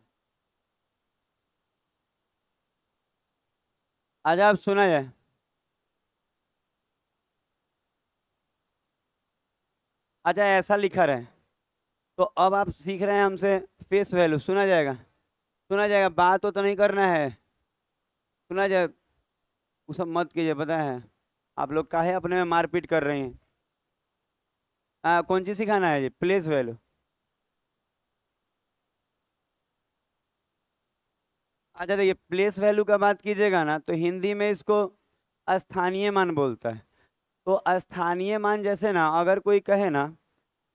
अच्छा, अब सुना जाए। अच्छा, ऐसा लिखा रहे, तो अब आप सीख रहे हैं हमसे फेस वैल्यू सुना जाएगा। सुना जाएगा, बात तो नहीं करना है। सुना जाए, वो सब मत कीजिए, पता है आप लोग काहे अपने में मारपीट कर रहे हैं। कौन चीज सिखाना है जी, प्लेस वैल्यू। अच्छा, देखिए प्लेस वैल्यू का बात कीजिएगा ना, तो हिंदी में इसको स्थानीय मान बोलता है। तो स्थानीय मान जैसे ना, अगर कोई कहे ना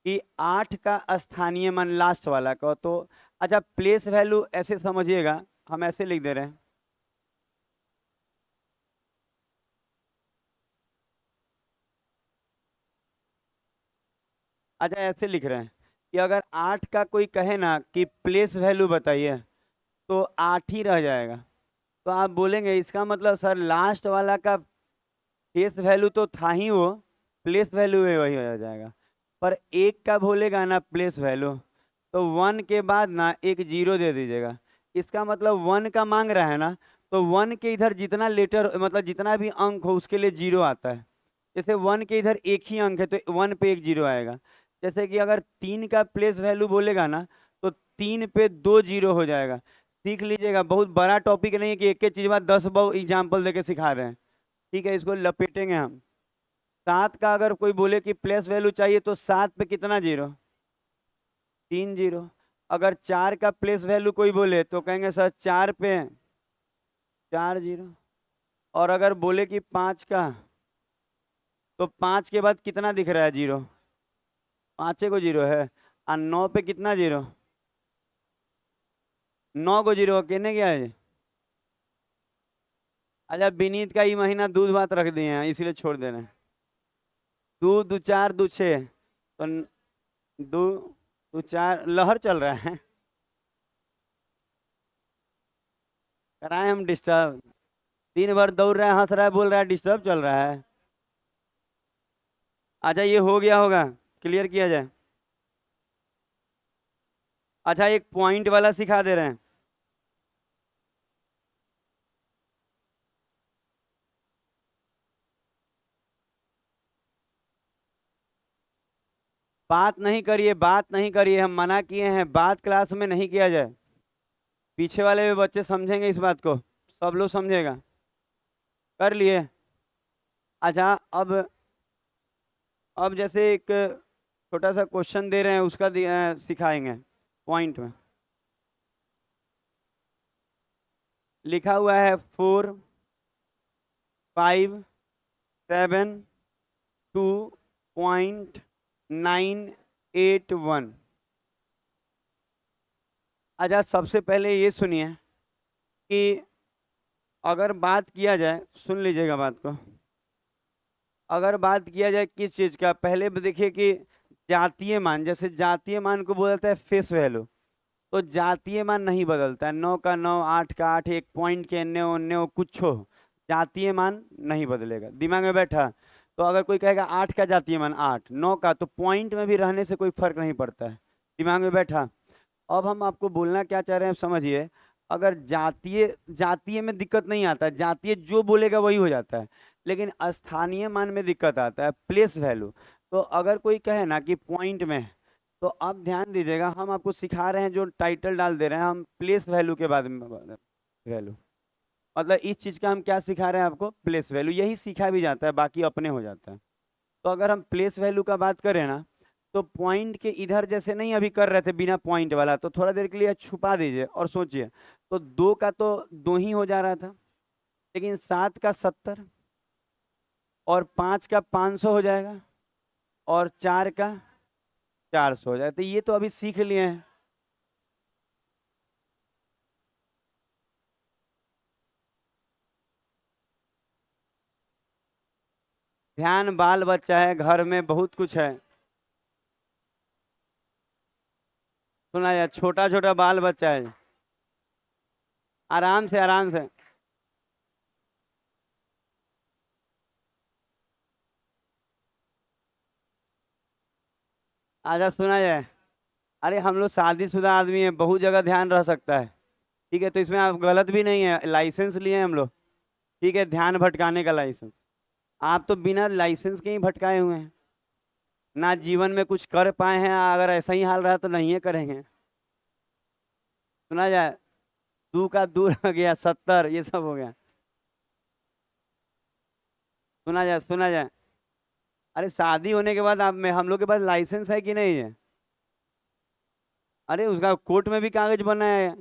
कि 8 का स्थानीय मान लास्ट वाला का, तो अच्छा प्लेस वैल्यू ऐसे समझिएगा, हम ऐसे लिख दे रहे हैं। अच्छा, ऐसे लिख रहे हैं कि अगर 8 का कोई कहे ना कि प्लेस वैल्यू बताइए, तो 8 ही रह जाएगा। तो आप बोलेंगे इसका मतलब सर लास्ट वाला का फेस वैल्यू तो था ही वो, प्लेस वैल्यू है वही हो जाएगा। पर एक का बोलेगा ना प्लेस वैल्यू, तो 1 के बाद ना एक जीरो दे दीजिएगा। इसका मतलब 1 का मांग रहा है ना, तो 1 के इधर जितना लेटर मतलब जितना भी अंक हो उसके लिए जीरो आता है। जैसे 1 के इधर एक ही अंक है तो 1 पे एक जीरो आएगा। जैसे कि अगर 3 का प्लेस वैल्यू बोलेगा ना, तो 3 पे 2 जीरो हो जाएगा। सीख लीजिएगा, बहुत बड़ा टॉपिक नहीं है कि एक एक चीज बाद 10 बहु एग्जाम्पल देके सिखा रहे हैं। ठीक है, इसको लपेटेंगे हम। 7 का अगर कोई बोले कि प्लेस वैल्यू चाहिए, तो 7 पे कितना जीरो, 3 जीरो। अगर 4 का प्लेस वैल्यू कोई बोले तो कहेंगे सर 4 पे 4 जीरो। और अगर बोले कि 5 का, तो 5 के बाद कितना दिख रहा है जीरो, 5 को जीरो है। और 9 पे कितना जीरो, 9 को जीरो कहने क्या है। अच्छा, विनीत का ये महीना दूध भात रख दिए हैं इसीलिए छोड़ दे रहे हैं। दो दो चार दो छः, तो दो दो चार लहर चल रहा है। कराए हम डिस्टर्ब, दिन भर दौड़ रहा है, हंस रहा है, बोल रहा है, डिस्टर्ब चल रहा है। अच्छा, ये हो गया होगा, क्लियर किया जाए। अच्छा, एक पॉइंट वाला सिखा दे रहे हैं। बात नहीं करिए, बात नहीं करिए, हम मना किए हैं, बात क्लास में नहीं किया जाए। पीछे वाले भी बच्चे समझेंगे इस बात को, सब लोग समझेगा। कर लिए। अच्छा, अब जैसे एक छोटा सा क्वेश्चन दे रहे हैं, उसका सिखाएंगे पॉइंट में। लिखा हुआ है 4572.981। अच्छा, सबसे पहले ये सुनिए कि अगर बात किया जाए, सुन लीजिएगा बात को। अगर बात किया जाए किस चीज का, पहले देखिए कि जातीय मान, जैसे जातीय मान को बोला जाता है फेस वैल्यू। तो जातीय मान नहीं बदलता है, 9 का 9, 8 का 8, एक पॉइंट के अन्य अन्य हो कुछ हो, जातीय मान नहीं बदलेगा। दिमाग में बैठा। तो अगर कोई कहेगा 8 का जातीय मान 8, 9 का, तो पॉइंट में भी रहने से कोई फर्क नहीं पड़ता है। दिमाग में बैठा। अब हम आपको बोलना क्या चाह रहे हैं समझिए। अगर जातीय जातीय में दिक्कत नहीं आता है, जातीय जो बोलेगा वही हो जाता है। लेकिन स्थानीय मान में दिक्कत आता है, प्लेस वैल्यू। तो अगर कोई कहे ना कि पॉइंट में, तो आप ध्यान दीजिएगा, हम आपको सिखा रहे हैं, जो टाइटल डाल दे रहे हैं हम प्लेस वैल्यू के बारे में वैल्यू, मतलब इस चीज का हम क्या सिखा रहे हैं आपको, प्लेस वैल्यू। यही सीखा भी जाता है, बाकी अपने हो जाता है। तो अगर हम प्लेस वैल्यू का बात करें ना, तो पॉइंट के इधर जैसे नहीं अभी कर रहे थे बिना पॉइंट वाला, तो थोड़ा देर के लिए छुपा दीजिए और सोचिए। तो 2 का तो 2 ही हो जा रहा था, लेकिन 7 का 70, और 5 का 500 हो जाएगा, और 4 का 400 हो जाएगा। तो ये तो अभी सीख लिए हैं। ध्यान, बाल बच्चा है घर में, बहुत कुछ है। सुना जाए, छोटा छोटा बाल बच्चा है। आराम से आराम से। आजा सुना जाए। अरे हम लोग शादीशुदा आदमी हैं, बहुत जगह ध्यान रह सकता है। ठीक है, तो इसमें आप गलत भी नहीं है, लाइसेंस लिए हैं हम लोग। ठीक है, ध्यान भटकाने का लाइसेंस। आप तो बिना लाइसेंस के ही भटकाए हुए हैं। ना जीवन में कुछ कर पाए हैं, अगर ऐसा ही हाल रहा तो नहीं है करेंगे। सुना जाए। दू का दूर हो गया, 70 ये सब हो गया। सुना जाए सुना जाए। अरे शादी होने के बाद आप में हम लोग के पास लाइसेंस है कि नहीं है? अरे उसका कोर्ट में भी कागज बना है,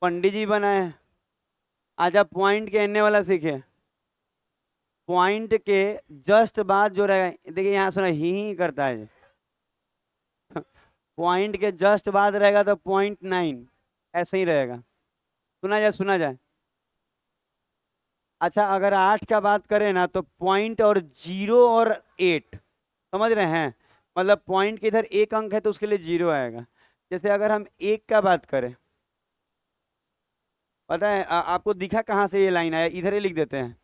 पंडित जी बना है। आज आप पॉइंट के एने वाला सीखे। पॉइंट के जस्ट बाद जो रहेगा, देखिए यहाँ सुना ही करता है। पॉइंट के जस्ट बाद रहेगा तो 0.9, ऐसे ही रहेगा। सुना जाए सुना जाए। अच्छा, अगर 8 का बात करें ना तो पॉइंट और 0 और 8, समझ रहे हैं? मतलब पॉइंट के इधर एक अंक है तो उसके लिए 0 आएगा। जैसे अगर हम 1 का बात करें, पता है आपको दिखा कहाँ से ये लाइन आया? इधर ही लिख देते हैं।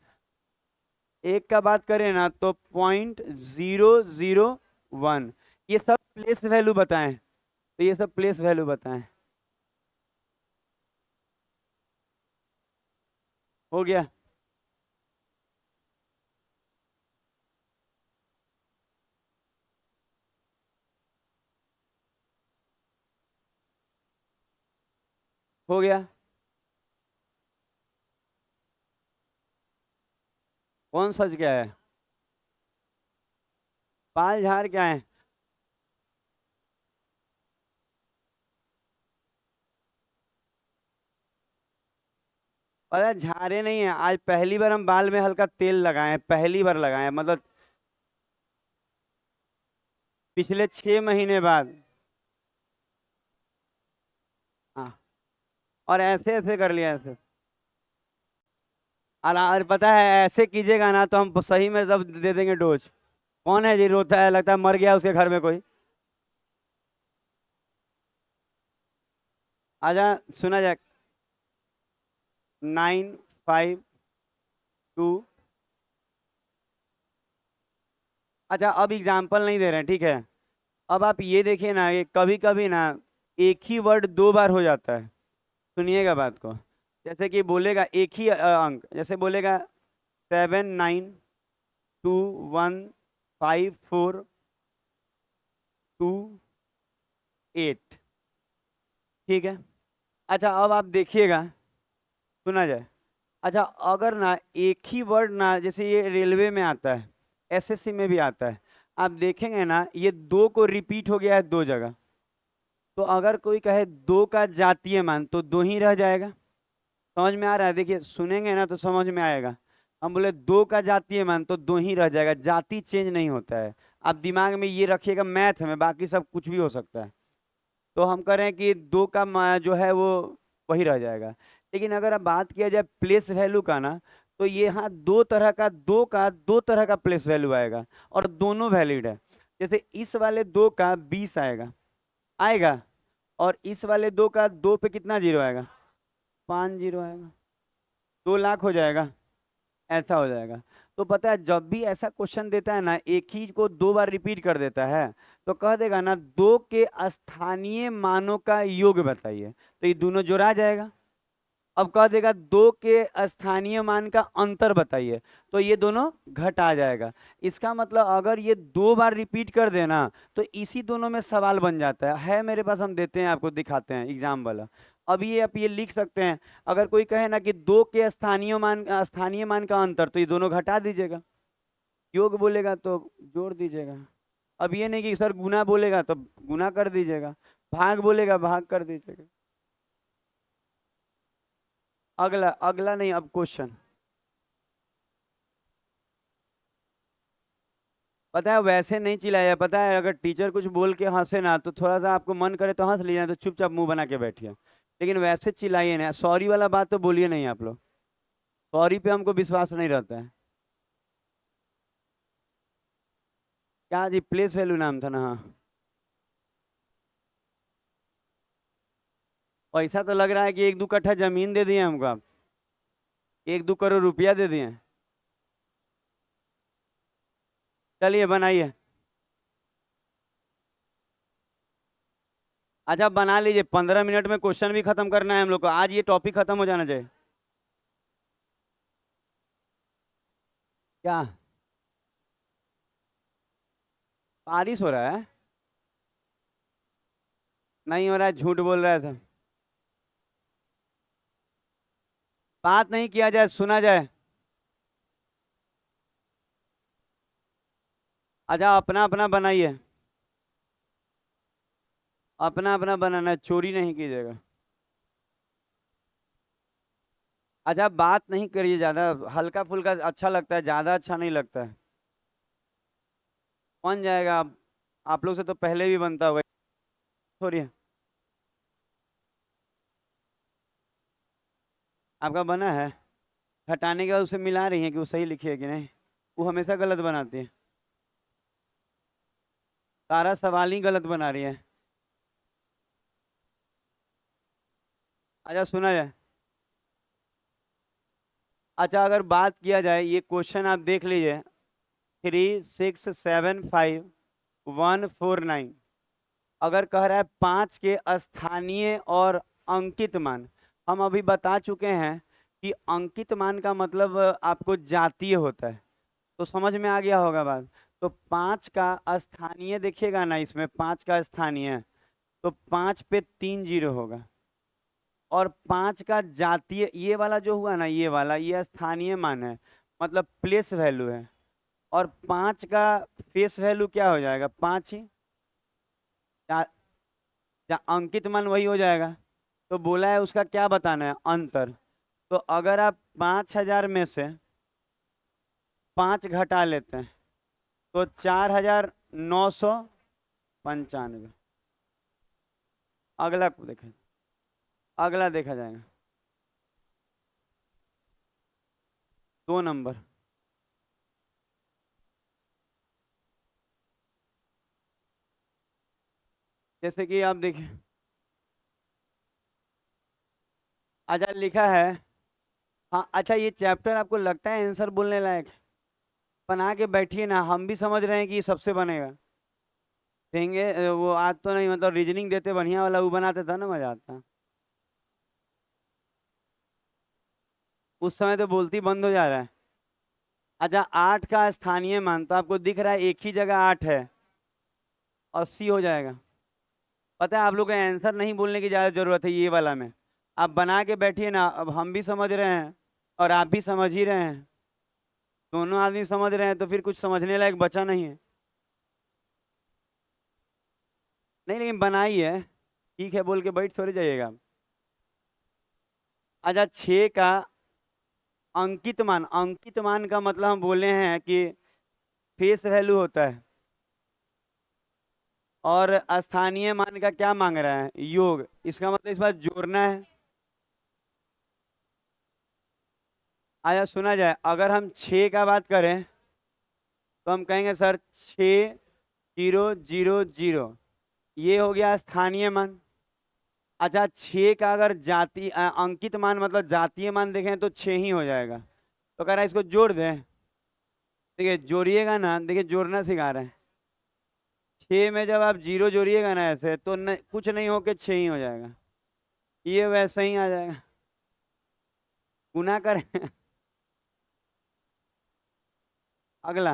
1 का बात करें ना तो 0.001, ये सब प्लेस वैल्यू बताएं। तो ये सब प्लेस वैल्यू बताएं। हो गया। हो गया। कौन सच गया है? बाल झाड़ क्या है? पता है, झाड़े नहीं है, आज पहली बार हम बाल में हल्का तेल लगाए हैं, पहली बार लगाए हैं, मतलब पिछले 6 महीने बाद। हाँ। और ऐसे ऐसे कर लिया ऐसे। और पता है ऐसे कीजिएगा ना तो हम सही में सब दे देंगे डोज। कौन है जी रोता है, लगता है मर गया उसके घर में कोई। आजा सुना जाए। 952। अच्छा, अब एग्जाम्पल नहीं दे रहे हैं, ठीक है। अब आप ये देखिए ना, ये कभी कभी ना एक ही वर्ड 2 बार हो जाता है। सुनिएगा बात को। जैसे कि बोलेगा एक ही अंक, जैसे बोलेगा 79215428। ठीक है। अच्छा, अब आप देखिएगा। सुना जाए। अच्छा, अगर ना एक ही वर्ड ना, जैसे ये रेलवे में आता है, एसएससी में भी आता है, आप देखेंगे ना ये दो को रिपीट हो गया है 2 जगह। तो अगर कोई कहे दो का जातीय मान तो दो ही रह जाएगा। समझ में आ रहा है? देखिए सुनेंगे ना तो समझ में आएगा। हम बोले दो का जातीय मान तो दो ही रह जाएगा, जाति चेंज नहीं होता है। आप दिमाग में ये रखिएगा, मैथ में बाकी सब कुछ भी हो सकता है। तो हम कह रहे हैं कि दो का जो है वो वही रह जाएगा। लेकिन अगर अब बात किया जाए प्लेस वैल्यू का ना, तो ये यहाँ दो तरह का प्लेस वैल्यू आएगा, और दोनों वैलिड है। जैसे इस वाले दो का 20 आएगा, आएगा। और इस वाले दो का दो पे कितना जीरो आएगा? 5 जीरो आएगा। 2 लाख हो जाएगा। ऐसा हो जाएगा। तो पता है जब भी ऐसा क्वेश्चन देता है ना, एक ही को 2 बार रिपीट कर देता है, तो कह देगा ना दो के स्थानीय मानों का योग बताइए, तो ये दोनों जोड़ा जाएगा। अब कह देगा दो के स्थानीय मान का अंतर बताइए, तो ये दोनों घटा जाएगा। इसका मतलब अगर ये 2 बार रिपीट कर देना तो इसी दोनों में सवाल बन जाता है मेरे पास, हम देते हैं आपको, दिखाते हैं एग्जाम वाला। अब ये आप ये लिख सकते हैं। अगर कोई कहे ना कि दो के स्थानीय मान का अंतर, तो ये दोनों घटा दीजिएगा। योग बोलेगा तो जोड़ दीजिएगा। अब ये नहीं कि सर गुना बोलेगा तो गुना कर दीजिएगा, भाग बोलेगा भाग कर दीजिएगा। अगला अगला नहीं, अब क्वेश्चन। पता है वैसे नहीं चिल्लाया, पता है अगर टीचर कुछ बोल के हंसे ना तो थोड़ा सा आपको मन करे तो हंस लीजिए, तो चुपचाप मुंह बना के बैठिए। लेकिन वैसे चिल्लाइए ना, सॉरी वाला बात तो बोलिए नहीं आप लोग। सॉरी पे हमको विश्वास नहीं रहता है। क्या जी, प्लेस वैल्यू नाम था ना? हाँ। पैसा तो लग रहा है कि 1-2 कट्ठा जमीन दे दिए हमको आप, 1-2 करोड़ रुपया दे दिए। चलिए बनाइए। अच्छा बना लीजिए, 15 मिनट में क्वेश्चन भी खत्म करना है हम लोग को, आज ये टॉपिक खत्म हो जाना चाहिए। क्या बारिश हो रहा है? नहीं हो रहा है, झूठ बोल रहा है सब। बात नहीं किया जाए, सुना जाए। अच्छा अपना अपना बनाइए, अपना अपना बनाना है, चोरी नहीं कीजिएगा। अच्छा बात नहीं करिए ज्यादा, हल्का फुल्का अच्छा लगता है, ज्यादा अच्छा नहीं लगता है। बन जाएगा, आप लोग से तो पहले भी बनता होगा। सॉरी, आपका बना है? हटाने के बाद उसे मिला रही है कि वो सही लिखी है कि नहीं? वो हमेशा गलत बनाती है, सारा सवाल ही गलत बना रही है। अच्छा सुना जाए। अच्छा अगर बात किया जाए, ये क्वेश्चन आप देख लीजिए, 3675149, अगर कह रहा है 5 के स्थानीय और अंकित मान। हम अभी बता चुके हैं कि अंकित मान का मतलब आपको जातीय होता है, तो समझ में आ गया होगा बात। तो 5 का स्थानीय देखिएगा ना, इसमें 5 का स्थानीय है, तो 5 पे 3 जीरो होगा। और 5 का जातीय, ये वाला जो हुआ ना, ये वाला ये स्थानीय मान है, मतलब प्लेस वैल्यू है। और 5 का फेस वैल्यू क्या हो जाएगा? 5 ही। जा, अंकित मान वही हो जाएगा। तो बोला है उसका क्या बताना है? अंतर। तो अगर आप 5,000 में से 5 घटा लेते हैं तो 4,995। अगला को देखें, अगला देखा जाएगा। 2 नंबर। जैसे कि आप देखिए, अच्छा लिखा है। हाँ अच्छा, ये चैप्टर आपको लगता है आंसर बोलने लायक? बना के बैठिए ना, हम भी समझ रहे हैं कि ये सबसे बनेगा। देंगे वो आज तो नहीं, मतलब रीजनिंग देते बढ़िया वाला वो बनाते था ना, मजा आता। उस समय तो बोलती बंद हो जा रहा है। अच्छा 8 का स्थानीय मान, तो आपको दिख रहा है एक ही जगह 8 है, 80 हो जाएगा। पता है आप लोग को आंसर नहीं बोलने की ज्यादा जरूरत है ये वाला में, आप बना के बैठिए ना, अब हम भी समझ रहे हैं और आप भी समझ ही रहे हैं, दोनों आदमी समझ रहे हैं, तो फिर कुछ समझने लायक बचा नहीं है। नहीं लेकिन बनाई है, ठीक है बोल के बैठ थोड़ी जाइएगा। अच्छा 6 का अंकित मान का मतलब हम बोले हैं कि फेस वैल्यू होता है, और स्थानीय मान का क्या मांग रहा है? योग। इसका मतलब इस बार जोड़ना है। आया सुना जाए, अगर हम 6 का बात करें तो हम कहेंगे सर 6,000, ये हो गया स्थानीय मान। अच्छा 6 का अगर अंकित मान मतलब जातीय मान देखें तो 6 ही हो जाएगा। तो कह रहा है इसको जोड़ दें। देखिए जोड़िएगा ना, देखिए जोड़ना सिखा रहे हैं। 6 में जब आप जीरो जोड़िएगा ना ऐसे, तो कुछ नहीं हो के 6 ही हो जाएगा, ये वैसे ही आ जाएगा। गुना करें। अगला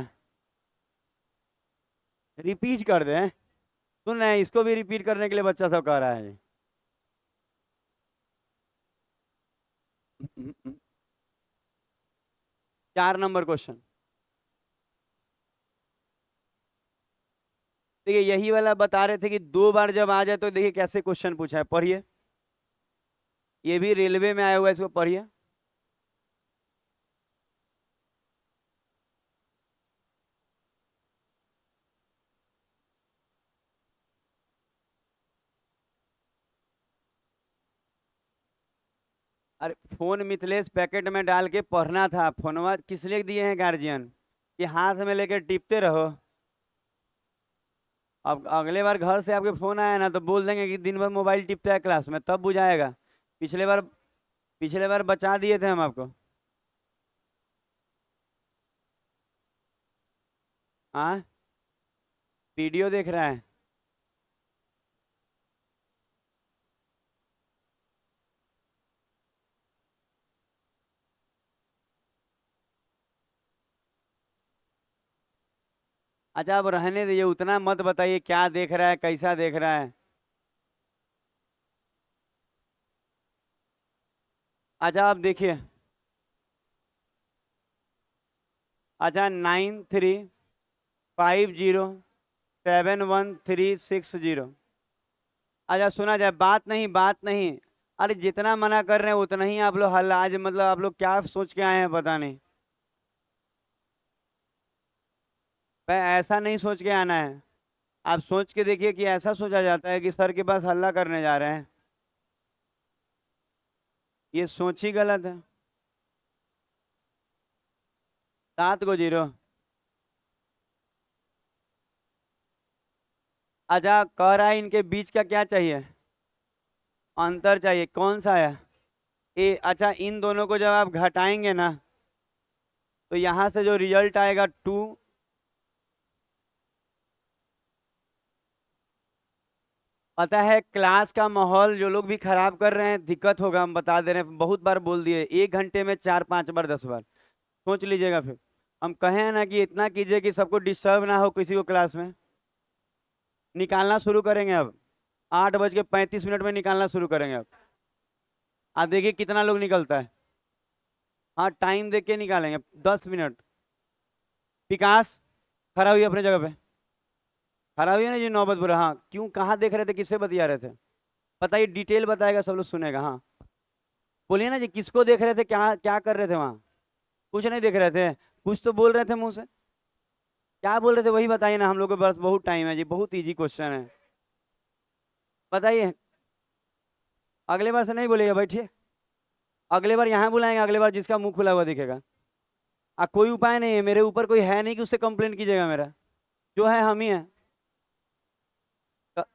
रिपीट कर दें। सुन रहे हैं, इसको भी रिपीट करने के लिए बच्चा सब कह रहा है। 4 नंबर क्वेश्चन। देखिए यही वाला बता रहे थे कि 2 बार जब आ जाए तो देखिए कैसे क्वेश्चन पूछा है, पढ़िए। ये भी रेलवे में आया हुआ है, इसको पढ़िए। अरे फोन मिथिलेश पैकेट में डाल के पढ़ना था, फोनवा किस लिए दिए हैं गार्जियन, कि हाथ में लेके टिपते रहो। अब अगले बार घर से आपके फोन आया ना तो बोल देंगे कि दिन भर मोबाइल टिपता है क्लास में, तब बुझाएगा। पिछले बार पिछले बार बचा दिए थे हम आपको। हाँ, वीडियो देख रहा है। अच्छा, अब रहने दीजिए, उतना मत बताइए क्या देख रहा है, कैसा देख रहा है। अच्छा, आप देखिए। अच्छा, 935071 360। अच्छा, सुना जाए, बात नहीं, बात नहीं। अरे जितना मना कर रहे हैं उतना ही आप लोग हल, आज मतलब आप लोग क्या सोच के आए हैं पता नहीं। ऐसा नहीं सोच के आना है। आप सोच के देखिए कि ऐसा सोचा जाता है कि सर के पास हल्ला करने जा रहे हैं। ये सोच ही गलत है। 7 को 0। अच्छा, कह रहा है इनके बीच का क्या चाहिए? अंतर चाहिए, कौन सा है? अच्छा, इन दोनों को जब आप घटाएंगे ना तो यहां से जो रिजल्ट आएगा 2। पता है क्लास का माहौल जो लोग भी खराब कर रहे हैं, दिक्कत होगा, हम बता दे रहे हैं, बहुत बार बोल दिए, 1 घंटे में 4 5 बार 10 बार। सोच लीजिएगा फिर। हम कहे हैं ना कि इतना कीजिए कि सबको डिस्टर्ब ना हो किसी को क्लास में। निकालना शुरू करेंगे अब। 8:35 में निकालना शुरू करेंगे अब। आप देखिए कितना लोग निकलता है। हाँ, टाइम देख के निकालेंगे, 10 मिनट। विकास, खड़ा हुई अपने जगह पे। खड़ा हुई है ना जी, नौबत बुरा। हाँ, क्यों, कहाँ देख रहे थे, किससे बतिया रहे थे? बताइए, डिटेल बताएगा, सब लोग सुनेगा। हाँ, बोलिए ना जी, किसको देख रहे थे, क्या क्या कर रहे थे वहाँ? कुछ नहीं देख रहे थे। कुछ तो बोल रहे थे मुंह से। क्या बोल रहे थे वही बताइए ना, हम लोग के पास बहुत टाइम है जी, बहुत इजी क्वेश्चन है। बताइए। अगले बार से नहीं बोलिएगा, बैठिए। अगले बार यहाँ बुलाएंगे, अगले बार जिसका मुंह खुला हुआ दिखेगा। कोई उपाय नहीं है, मेरे ऊपर कोई है नहीं कि उससे कंप्लेंट कीजिएगा मेरा। जो है हम ही हैं। क-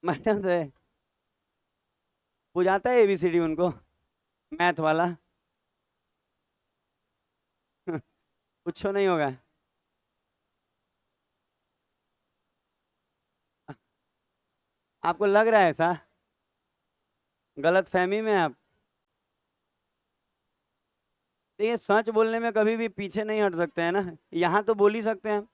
मैडम से बुझाता है ABCD उनको, मैथ वाला। कुछ नहीं होगा। आपको लग रहा है ऐसा? गलत फहमी में आप। तो ये सच बोलने में कभी भी पीछे नहीं हट सकते हैं ना, यहाँ तो बोल ही सकते हैं।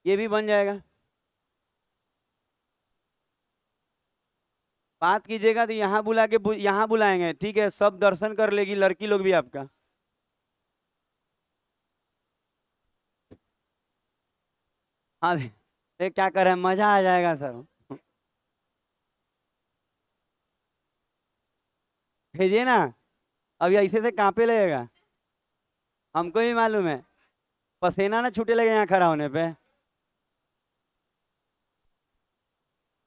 ये भी बन जाएगा। बात कीजिएगा तो यहाँ बुला के यहाँ बुलाएंगे, ठीक है, सब दर्शन कर लेगी, लड़की लोग भी आपका। हाँ, ये क्या कर रहे हैं, मजा आ जाएगा सर। भेजिए ना। अभी ऐसे से कांपे लगेगा। हमको भी मालूम है। पसीना ना छूटे लगे यहाँ खड़ा होने पे।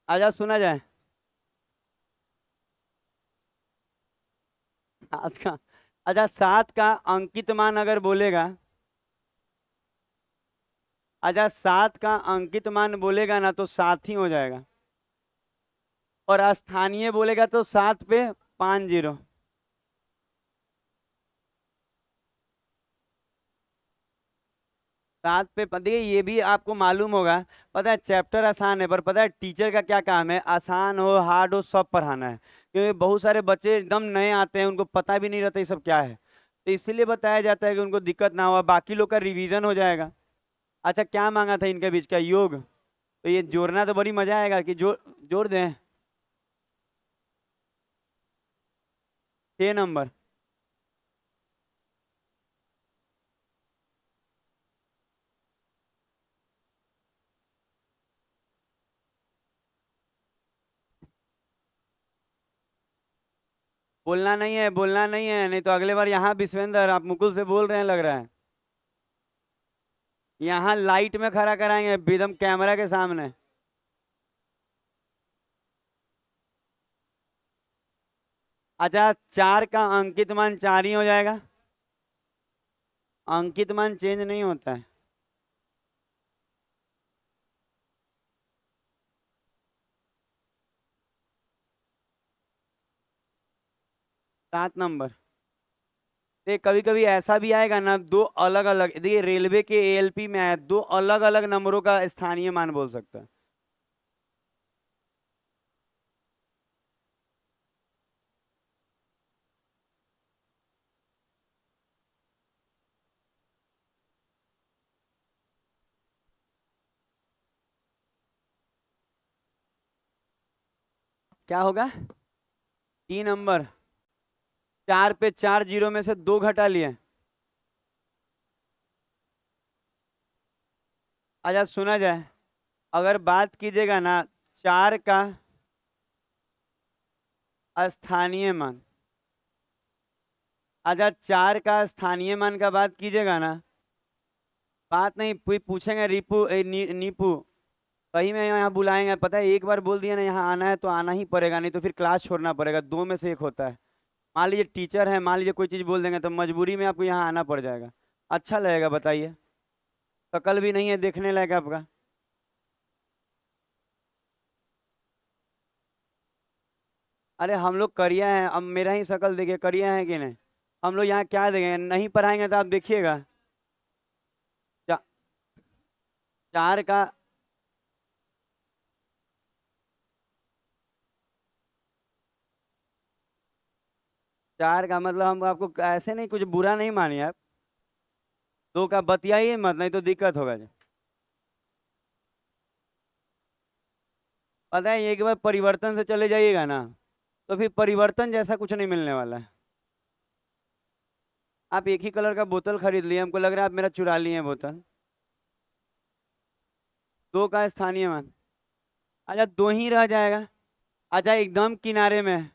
आजा, सुना जाए। 7 का। अच्छा, 7 का अंकित मान अगर बोलेगा। अच्छा, 7 का अंकित मान बोलेगा ना तो 7 ही हो जाएगा। और स्थानीय बोलेगा तो 7 पे 5 0। देखिए, ये भी आपको मालूम होगा। पता है चैप्टर आसान है, पर पता है टीचर का क्या काम है, आसान हो हार्ड हो सब पढ़ाना है, क्योंकि बहुत सारे बच्चे एकदम नए आते हैं, उनको पता भी नहीं रहता ये सब क्या है। तो इसीलिए बताया जाता है कि उनको दिक्कत ना हो, बाकी लोग का रिवीजन हो जाएगा। अच्छा, क्या मांगा था इनके बीच का योग? तो ये जोड़ना तो बड़ी मजा आएगा कि जोड़ दें। 6 नंबर। बोलना नहीं है, बोलना नहीं है, नहीं तो अगले बार यहाँ विश्वेंद्र आप मुकुल से बोल रहे हैं लग रहा है। यहाँ लाइट में खड़ा कराएंगे एकदम कैमरा के सामने। अच्छा, 4 का अंकित मान 4 ही हो जाएगा। अंकित मान चेंज नहीं होता है। सात नंबर। देख कभी कभी ऐसा भी आएगा ना, दो अलग अलग, देखिए रेलवे के एएलपी में आया, दो अलग अलग नंबरों का स्थानीय मान बोल सकता है। क्या होगा? 3 नंबर। 4 पे 4 जीरो में से 2 घटा लिए। अच्छा सुना जाए, अगर बात कीजिएगा ना 4 का स्थानीय मान, अच्छा 4 का स्थानीय मान का बात कीजिएगा ना, बात नहीं कोई पूछेंगे रिपू नीपू, कहीं में यहाँ बुलाएंगे, पता है एक बार बोल दिया ना यहाँ आना है तो आना ही पड़ेगा, नहीं तो फिर क्लास छोड़ना पड़ेगा, दो में से एक होता है। मान लीजिए टीचर है, मान लीजिए कोई चीज़ बोल देंगे तो मजबूरी में आपको यहाँ आना पड़ जाएगा। अच्छा लगेगा बताइए? शकल भी नहीं है देखने लायक आपका। अरे हम लोग करिया है, अब मेरा ही शकल देखिए करिया है कि नहीं। हम लोग यहाँ क्या देखेंगे, नहीं पढ़ाएंगे तो आप देखिएगा। चा, 4 का, 4 का मतलब हम आपको ऐसे नहीं, कुछ बुरा नहीं मानिए आप, 2 का बतियाइए मत, नहीं तो दिक्कत होगा जी। पता है एक बार परिवर्तन से चले जाइएगा ना, तो फिर परिवर्तन जैसा कुछ नहीं मिलने वाला है। आप एक ही कलर का बोतल खरीद लिए, हमको लग रहा है आप मेरा चुरा लिए हैं बोतल। 2 का स्थानीय मान, अच्छा 2 ही रह जाएगा। अच्छा एकदम किनारे में है,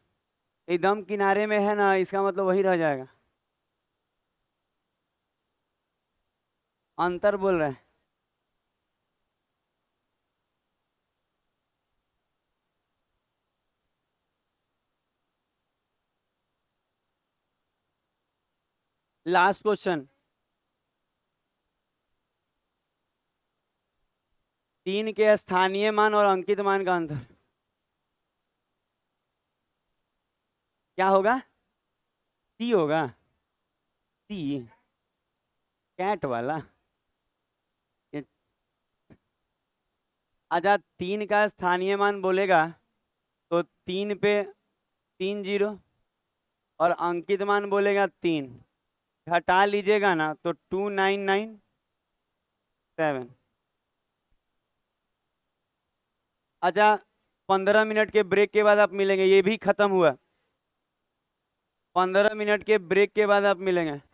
एकदम किनारे में है ना, इसका मतलब वही रह जाएगा। अंतर बोल रहे हैं। Last question. 3 के स्थानीय मान और अंकित मान का अंतर क्या होगा? सी होगा। सी, कैट वाला। ये- अच्छा 3 का स्थानीय मान बोलेगा तो 3 पे 3 जीरो, और अंकित मान बोलेगा 3, घटा लीजिएगा ना तो 2997। अच्छा 15 मिनट के ब्रेक के बाद आप मिलेंगे, ये भी खत्म हुआ। 15 मिनट के ब्रेक के बाद आप मिलेंगे।